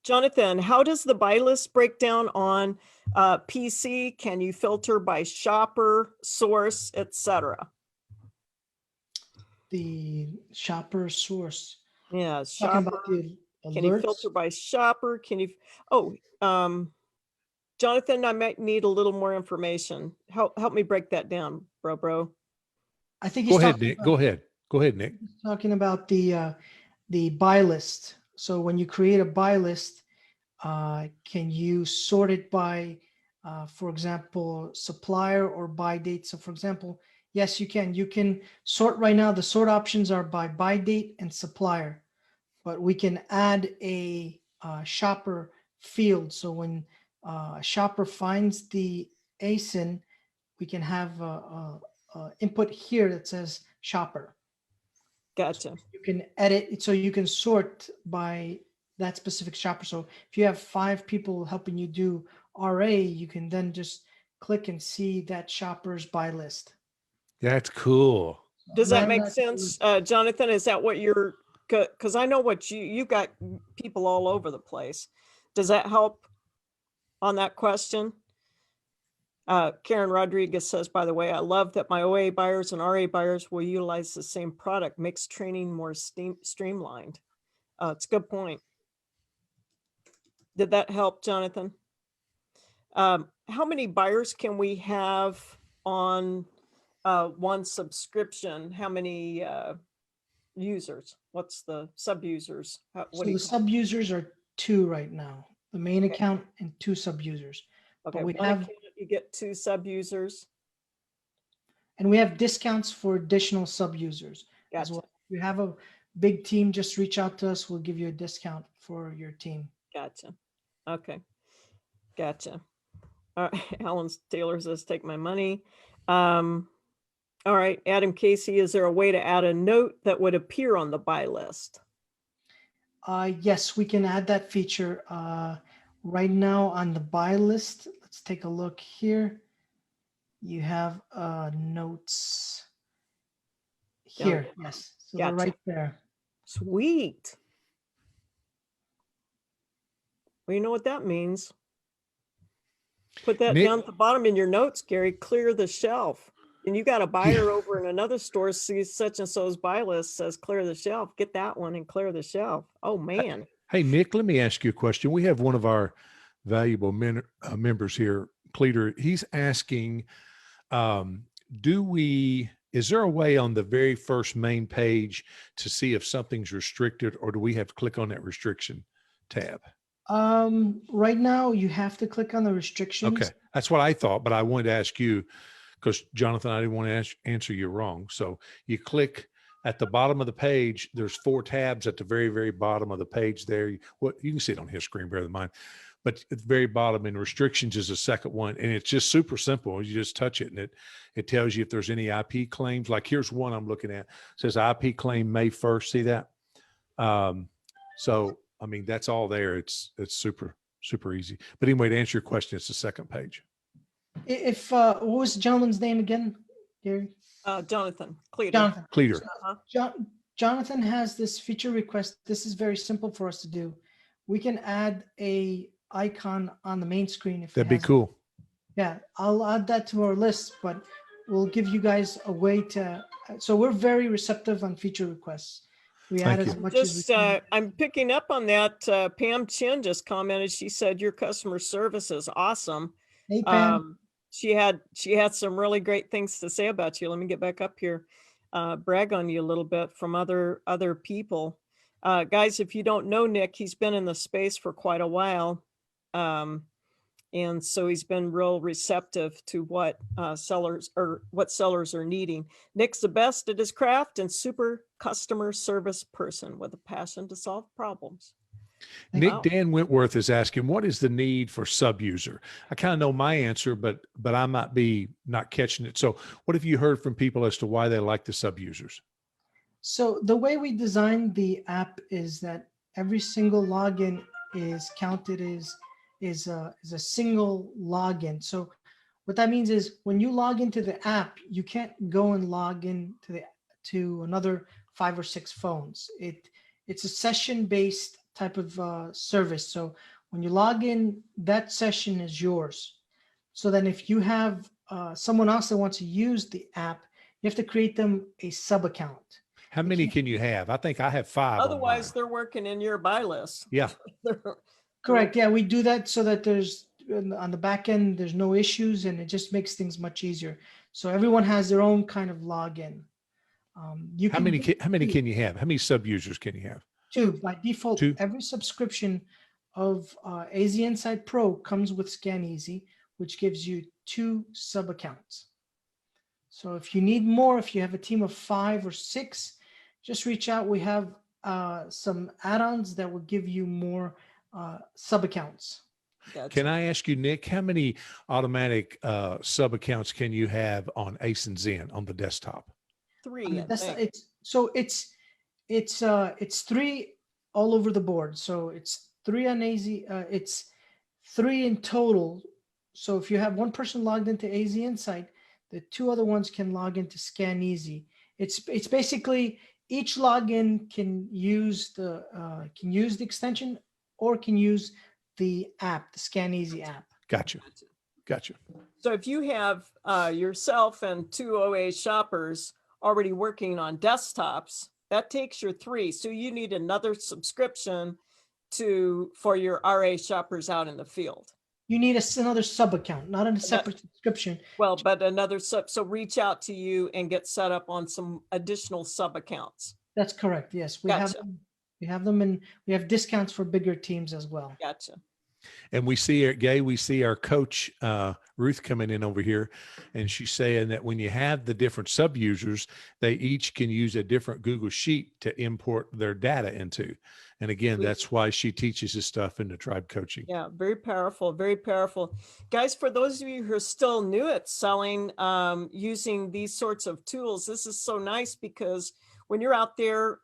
Jonathan, how does the buy list break down on PC? Can you filter by shopper, source, etc.? The shopper source. Yeah, Talking shopper. about the Can you alerts? filter by shopper? Can you? Jonathan, I might need a little more information. Help me break that down, bro. I think Go he's ahead, talking Nick. about, Go ahead, Nick. talking about the buy list. So when you create a buy list, can you sort it by, for example, supplier or buy date? So for example, yes, you can. You can sort right now. The sort options are by buy date and supplier, but we can add a shopper field. So when a shopper finds the ASIN, we can have a input here that says shopper. Gotcha. You can edit it, so you can sort by that specific shopper. So if you have 5 people helping you do RA, you can then just click and see that shopper's buy list. That's cool. Does that make That's- sense, Jonathan? Is that what you're? Because I know what you got people all over the place. Does that help on that question? Karen Rodriguez says, by the way, I love that my OA buyers and RA buyers will utilize the same product, makes training more streamlined. It's a good point. Did that help, Jonathan? How many buyers can we have on one subscription? How many users? What's the sub-users? So the sub-users are 2 right now, the main account and 2 sub-users. Okay, But we one have, account, you get 2 sub-users. and we have discounts for additional sub-users as Gotcha. well. You have a big team, just reach out to us. We'll give you a discount for your team. Gotcha. Okay. Gotcha. Alan Taylor says, take my money. All right. Adam Casey, is there a way to add a note that would appear on the buy list? Yes, we can add that feature right now on the buy list. Let's take a look here. You have notes here. Yes, so they're Gotcha. right there. Sweet. Well, you know what that means. Put that Nick- down at the bottom in your notes, Gary. Clear the shelf. And you got a buyer over in another store, sees such and so's buy list, says clear the shelf. Get that one and clear the shelf. Oh, man. Hey, Nick, let me ask you a question. We have one of our valuable members here, Cleater. He's asking, is there a way on the very first main page to see if something's restricted, or do we have to click on that restriction tab? Right now you have to click on the restrictions. Okay. That's what I thought, but I wanted to ask you because Jonathan, I didn't want to answer you wrong. So you click at the bottom of the page, there's 4 tabs at the very, very bottom of the page there. You can see it on his screen better than mine, but at the very bottom, and restrictions is the second one. And it's just super simple. You just touch it and it tells you if there's any IP claims. Like here's one I'm looking at. It says IP claim May 1st. See that? So, I mean, that's all there. It's super, super easy. But anyway, to answer your question, it's the second page. If what was the gentleman's name again, Gary? Jonathan Cleater. Jonathan. Cleater. Jonathan has this feature request. This is very simple for us to do. We can add a icon on the main screen. If That'd be cool. Yeah, I'll add that to our list, but we'll give you guys a way to. So we're very receptive on feature requests. We add as much as we can. I'm picking up on that. Pam Chin just commented. She said your customer service is awesome. Hey, Pam. She had some really great things to say about you. Let me get back up here, brag on you a little bit from other people. Guys, if you don't know Nick, he's been in the space for quite a while. And so he's been real receptive to what sellers are needing. Nick's the best at his craft and super customer service person with a passion to solve problems. Nick, Wow. Dan Wentworth is asking, what is the need for sub-user? I kind of know my answer, but I might be not catching it. So what have you heard from people as to why they like the sub-users? So the way we designed the app is that every single login is counted is a single login. So what that means is when you log into the app, you can't go and log in to another 5 or 6 phones. It's a session-based type of service. So when you log in, that session is yours. So then if you have someone else that wants to use the app, you have to create them a sub account. How many can you have? I think I have 5. Otherwise, they're working in your buy list. Yeah. Correct. Yeah, we do that so that there's on the back end, there's no issues and it just makes things much easier. So everyone has their own kind of login. How many can you have? How many sub users can you have? 2 by default. 2. Every subscription of AZ Insight Pro comes with ScanEasy, which gives you 2 sub accounts. So if you need more, if you have a team of 5 or 6, just reach out. We have some add-ons that will give you more sub accounts. Gotcha. Can I ask you, Nick, how many automatic sub accounts can you have on Ace and Zen on the desktop? 3. It's 3 all over the board. So it's 3 on AZ. It's 3 in total. So if you have one person logged into AZ Insight, the 2 other ones can log into ScanEasy. It's basically each login can use the extension or can use the app, the ScanEasy app. Gotcha. So if you have yourself and 2 OA shoppers already working on desktops, that takes your 3. So you need another subscription for your RA shoppers out in the field. You need another sub account, not a separate subscription. Well, but another sub. So reach out to you and get set up on some additional sub accounts. That's correct. Yes, we Gotcha. have them, and we have discounts for bigger teams as well. Gotcha. And we see Gay, we see our coach, Ruth, coming in over here, and she's saying that when you have the different sub users, they each can use a different Google Sheet to import their data into. And again, that's why she teaches this stuff in the tribe coaching. Yeah, very powerful, very powerful. Guys, for those of you who are still new at selling, using these sorts of tools, this is so nice because when you're out there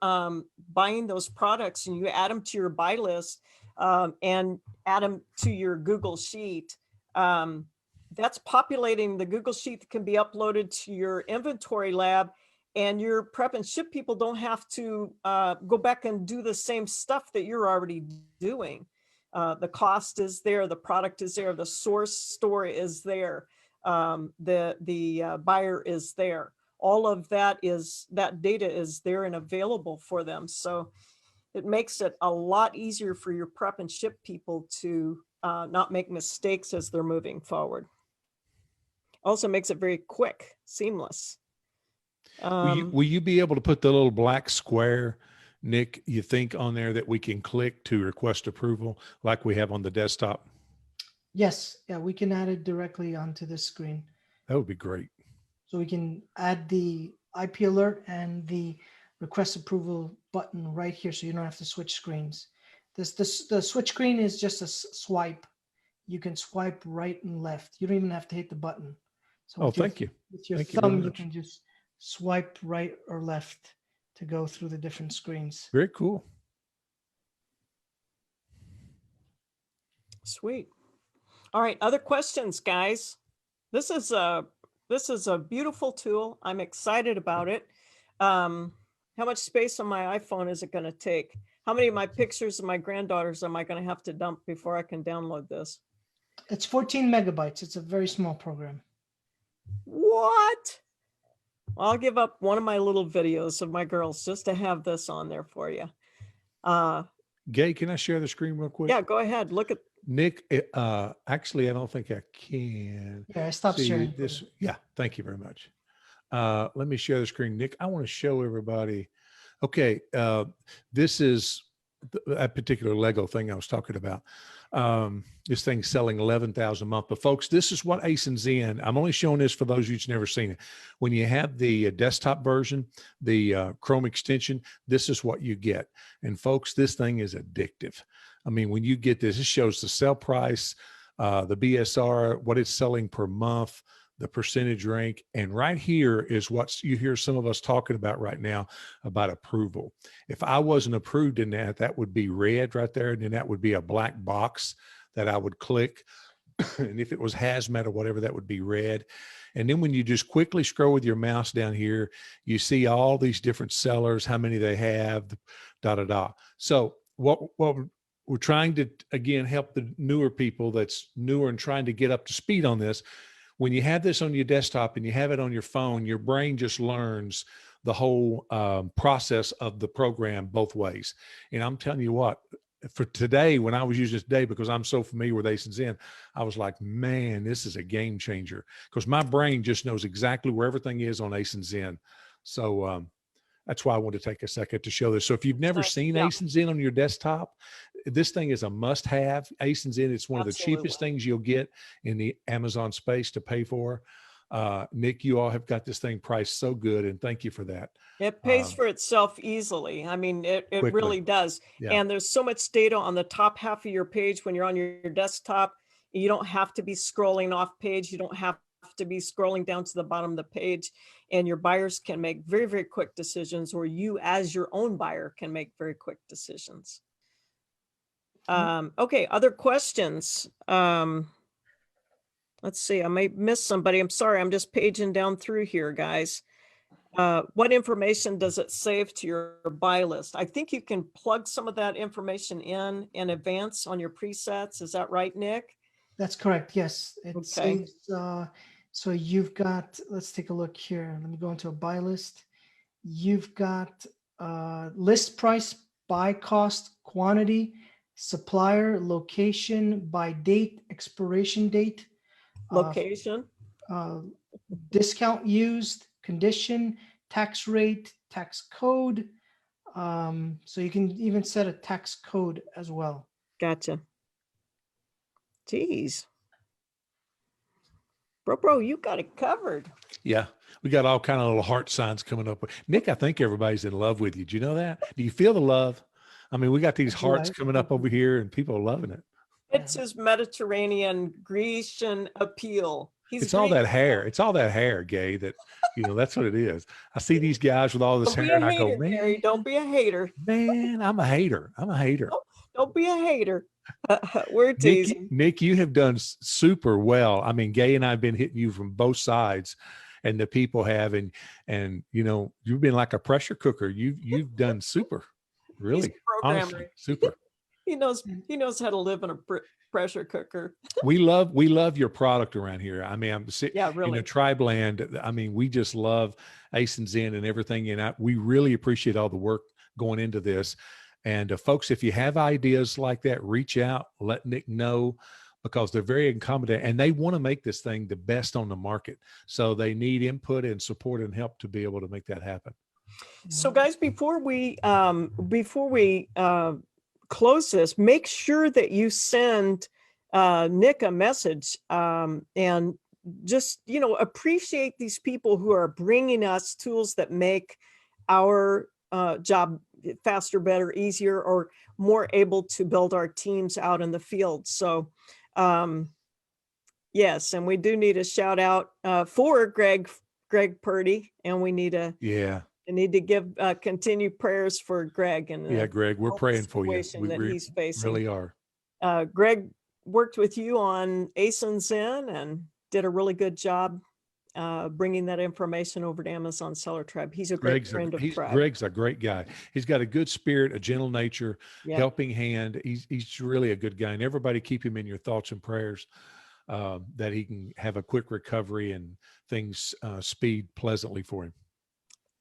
buying those products and you add them to your buy list and add them to your Google Sheet, that's populating the Google Sheet that can be uploaded to your inventory lab, and your prep and ship people don't have to go back and do the same stuff that you're already doing. The cost is there, the product is there, the source store is there, the buyer is there. All of that data is there and available for them. So it makes it a lot easier for your prep and ship people to not make mistakes as they're moving forward. Also makes it very quick, seamless. Will you be able to put the little black square, Nick, you think on there that we can click to request approval like we have on the desktop? Yes. Yeah, we can add it directly onto this screen. That would be great. So we can add the IP alert and the request approval button right here, so you don't have to switch screens. The switch screen is just a swipe. You can swipe right and left. You don't even have to hit the button. So thank you. With your Thank you thumb, very you much. can just swipe right or left to go through the different screens. Very cool. Sweet. All right, other questions, guys? This is a beautiful tool. I'm excited about it. How much space on my iPhone is it going to take? How many of my pictures of my granddaughters am I going to have to dump before I can download this? It's 14 megabytes. It's a very small program. What? I'll give up one of my little videos of my girls just to have this on there for you. Gay, can I share the screen real quick? Yeah, go ahead. Look at Nick. Actually, I don't think I can. Yeah, I stopped sharing this. Yeah, thank you very much. Let me share the screen. Nick, I want to show everybody. Okay, this is that particular Lego thing I was talking about. This thing's selling 11,000 a month. But folks, this is what Ace and Zen, I'm only showing this for those of you who've never seen it. When you have the desktop version, the Chrome extension, this is what you get. And folks, this thing is addictive. I mean, when you get this, it shows the sell price, the BSR, what it's selling per month, the percentage rank. And right here is what you hear some of us talking about right now about approval. If I wasn't approved in that, that would be red right there. And then that would be a black box that I would click. And if it was hazmat or whatever, that would be red. And then when you just quickly scroll with your mouse down here, you see all these different sellers, how many they have, So what we're trying to, again, help the newer people that's newer and trying to get up to speed on this. When you have this on your desktop and you have it on your phone, your brain just learns the whole process of the program both ways. And I'm telling you what, for today, when I was using this today, because I'm so familiar with Ace and Zen, I was like, man, this is a game changer, because my brain just knows exactly where everything is on Ace and Zen. So that's why I wanted to take a second to show this. So if you've never seen Ace and Zen on your desktop, this thing is a must-have. Ace and Zen, it's one of the cheapest things you'll get in the Amazon space to pay for. Nick, you all have got this thing priced so good, and thank you for that. It pays for itself easily. I mean, it really does. Yeah. And there's so much data on the top half of your page when you're on your desktop. You don't have to be scrolling off page. You don't have to be scrolling down to the bottom of the page, and your buyers can make very, very quick decisions, or you as your own buyer can make very quick decisions. Okay, other questions? Let's see, I may miss somebody. I'm sorry, I'm just paging down through here, guys. What information does it save to your buy list? I think you can plug some of that information in advance on your presets. Is that right, Nick? That's correct. Yes. It saves, so you've got, let's take a look here. Let me go into a buy list. You've got list price, buy cost, quantity, supplier, location, by date, expiration date, location, discount used, condition, tax rate, tax code. So you can even set a tax code as well. Gotcha. Geez. Bro, you got it covered. Yeah. We got all kind of little heart signs coming up. Nick, I think everybody's in love with you. Do you know that? Do you feel the love? I mean, we got these hearts coming up over here and people are loving it. It's his Mediterranean Grecian appeal. It's all that hair. It's all that hair, Gay, that, that's what it is. I see these guys with all this hair and I go, man, Gary, don't be a hater. Man, I'm a hater. Don't be a hater. We're teasing. Nick, you have done super well. I mean, Gay and I have been hitting you from both sides, and the people have, and you've been like a pressure cooker. You've done super, really, honestly, super. He knows how to live in a pressure cooker. we love your product around here. I mean, really. Tribe Land. I mean, we just love Ace and Zen and everything, and we really appreciate all the work going into this. And folks, if you have ideas like that, reach out, let Nick know, because they're very accommodating and they want to make this thing the best on the market. So they need input and support and help to be able to make that happen. So guys, before we close this, make sure that you send Nick a message and just, appreciate these people who are bringing us tools that make our job faster, better, easier, or more able to build our teams out in the field. So yes, and we do need a shout out for Greg Purdy, and we need to give continued prayers for Greg. And Greg, we're praying for you. We he's facing. Really are. Greg worked with you on Ace and Zen and did a really good job bringing that information over to Amazon Seller Tribe. He's a great friend of Tribe. Greg's a great guy. He's got a good spirit, a gentle nature, helping hand. He's really a good guy, and everybody keep him in your thoughts and prayers, that he can have a quick recovery and things speed pleasantly for him.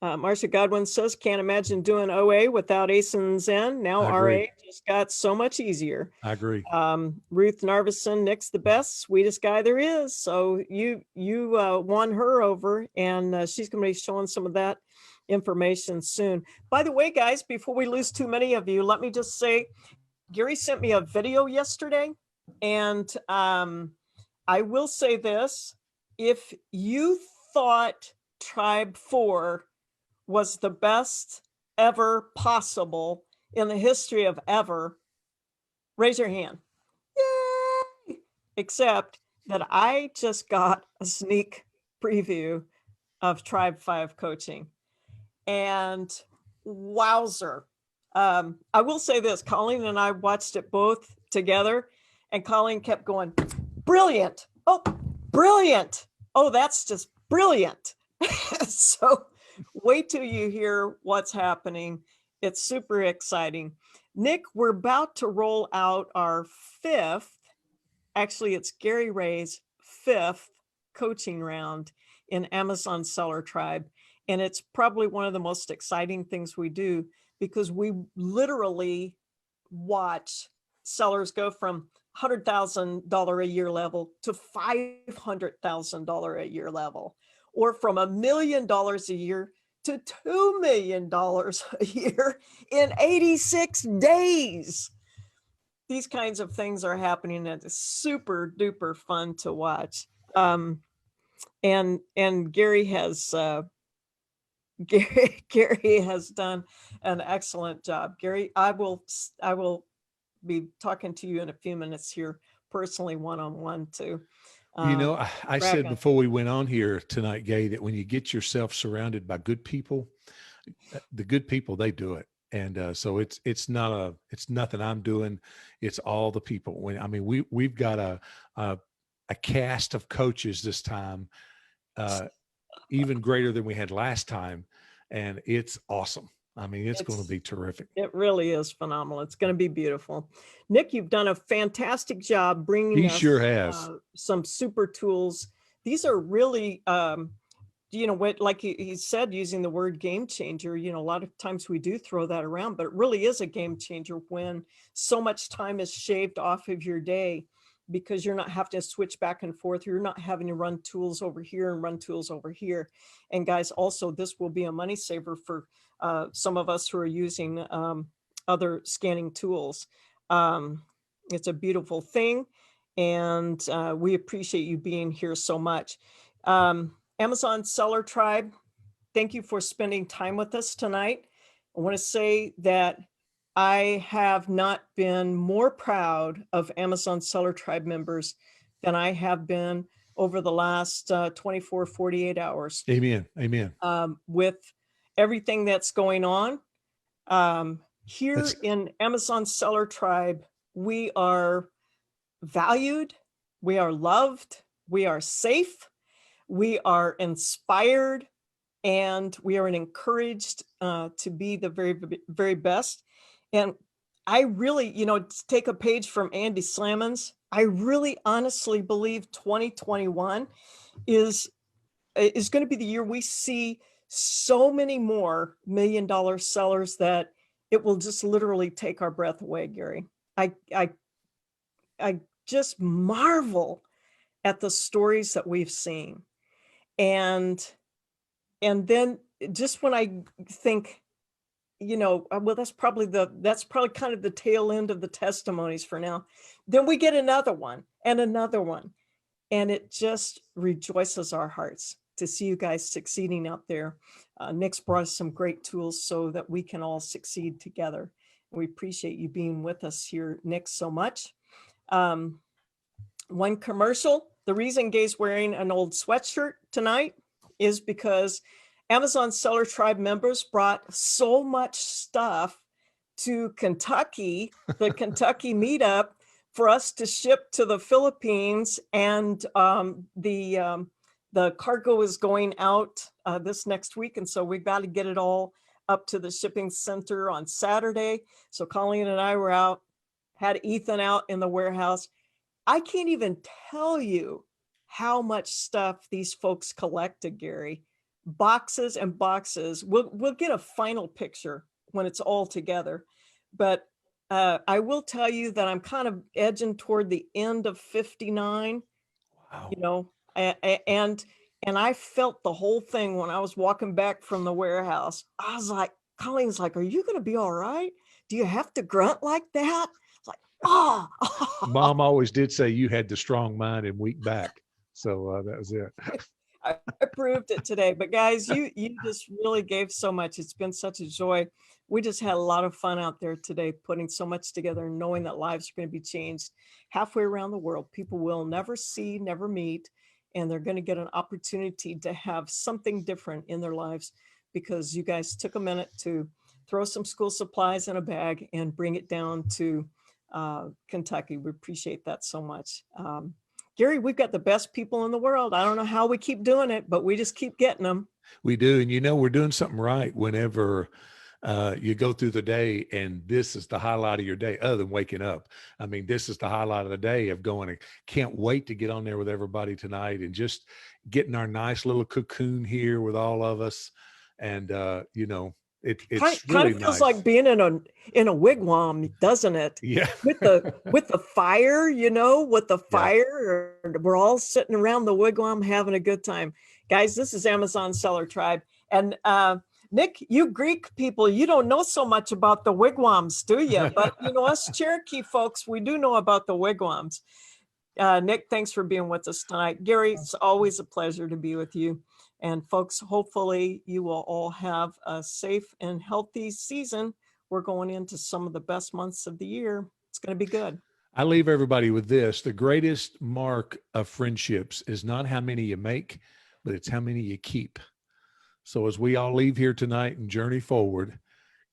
Marcia Godwin says, can't imagine doing OA without Ace and Zen. Now RA just got so much easier. I agree. Ruth Narvison, Nick's the best, sweetest guy there is. So you won her over, and she's going to be showing some of that information soon. By the way, guys, before we lose too many of you, let me just say, Gary sent me a video yesterday, and I will say this: if you thought Tribe 4 was the best ever possible in the history of ever, raise your hand. Yay! Except that I just got a sneak preview of Tribe 5 coaching, and wowzer. I will say this, Colleen and I watched it both together, and Colleen kept going, brilliant. Oh, brilliant. Oh, that's just brilliant. So wait till you hear what's happening. It's super exciting. Nick, we're about to roll out our 5th, actually it's Gary Ray's 5th coaching round in Amazon Seller Tribe. And it's probably one of the most exciting things we do, because we literally watch sellers go from $100,000 a year level to $500,000 a year level, or from $1 million a year to $2 million a year in 86 days. These kinds of things are happening, and it's super duper fun to watch. And Gary has Gary has done an excellent job. Gary, I will be talking to you in a few minutes here personally, one-on-one too. I said before we went on here tonight, Gay, that when you get yourself surrounded by good people, the good people, they do it. And so it's nothing I'm doing. It's all the people. We've got a cast of coaches this time, even greater than we had last time. And it's awesome. It's going to be terrific. It really is phenomenal. It's going to be beautiful. Nick, you've done a fantastic job bringing us sure has. Some super tools. These are really, like he said, using the word game changer, a lot of times we do throw that around, but it really is a game changer when so much time is shaved off of your day, because you're not having to switch back and forth. You're not having to run tools over here and run tools over here. And guys, also, this will be a money saver for some of us who are using other scanning tools. It's a beautiful thing. And we appreciate you being here so much. Amazon Seller Tribe, thank you for spending time with us tonight. I want to say that I have not been more proud of Amazon Seller Tribe members than I have been over the last 24, 48 hours. Amen. Amen. With everything that's going on. Here in Amazon Seller Tribe, we are valued, we are loved, we are safe, we are inspired, and we are encouraged to be the very, very best. And I really, to take a page from Andy Slamans, I really honestly believe 2021 is going to be the year we see so many more $1 million sellers that it will just literally take our breath away, Gary. I just marvel at the stories that we've seen. And then just when I think, well, that's probably kind of the tail end of the testimonies for now. Then we get another one and another one. And it just rejoices our hearts to see you guys succeeding out there. Nick's brought us some great tools so that we can all succeed together. We appreciate you being with us here, Nick, so much. One commercial, the reason Gay's wearing an old sweatshirt tonight is because Amazon Seller Tribe members brought so much stuff to Kentucky, the Kentucky meetup, for us to ship to the Philippines. And the cargo is going out this next week. And so we've got to get it all up to the shipping center on Saturday. So Colleen and I were out, had Ethan out in the warehouse. I can't even tell you how much stuff these folks collected, Gary. Boxes and boxes. We'll get a final picture when it's all together. But I will tell you that I'm kind of edging toward the end of 59. Wow. And I felt the whole thing when I was walking back from the warehouse. I was like, Colleen's like, are you going to be all right? Do you have to grunt like that? It's like, oh. Mom always did say you had the strong mind and weak back. So that was it. I proved it today. But guys, you just really gave so much. It's been such a joy. We just had a lot of fun out there today, putting so much together and knowing that lives are going to be changed halfway around the world. People will never see, never meet, and they're going to get an opportunity to have something different in their lives because you guys took a minute to throw some school supplies in a bag and bring it down to Kentucky. We appreciate that so much. Gary, we've got the best people in the world. I don't know how we keep doing it, but we just keep getting them. We do. And we're doing something right whenever you go through the day and this is the highlight of your day other than waking up. I mean, this is the highlight of the day of going, can't wait to get on there with everybody tonight and just getting our nice little cocoon here with all of us. And, it's kind of feels nice. like being in a wigwam, doesn't it? Yeah. with the fire, with the fire, we're all sitting around the wigwam having a good time. Guys, this is Amazon Seller Tribe. And Nick, you Greek people, you don't know so much about the wigwams, do you? But us Cherokee folks, we do know about the wigwams. Nick, thanks for being with us tonight. Gary, it's always a pleasure to be with you. And folks, hopefully you will all have a safe and healthy season. We're going into some of the best months of the year. It's going to be good. I leave everybody with this. The greatest mark of friendships is not how many you make, but it's how many you keep. So as we all leave here tonight and journey forward,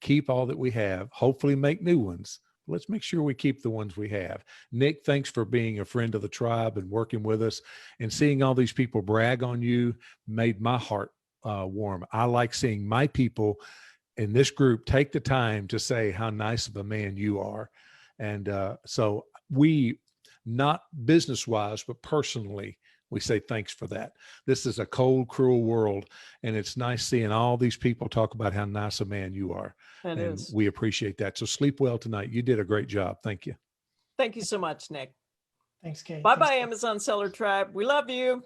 keep all that we have, hopefully make new ones. Let's make sure we keep the ones we have. Nick, thanks for being a friend of the tribe and working with us, and seeing all these people brag on you made my heart warm. I like seeing my people in this group take the time to say how nice of a man you are. And so we, not business-wise, but personally, we say thanks for that. This is a cold, cruel world, and it's nice seeing all these people talk about how nice a man you are. It and is. We appreciate that. So sleep well tonight. You did a great job. Thank you. Thank you so much, Nick. Thanks, Kate. Bye-bye, Amazon Seller Tribe. We love you.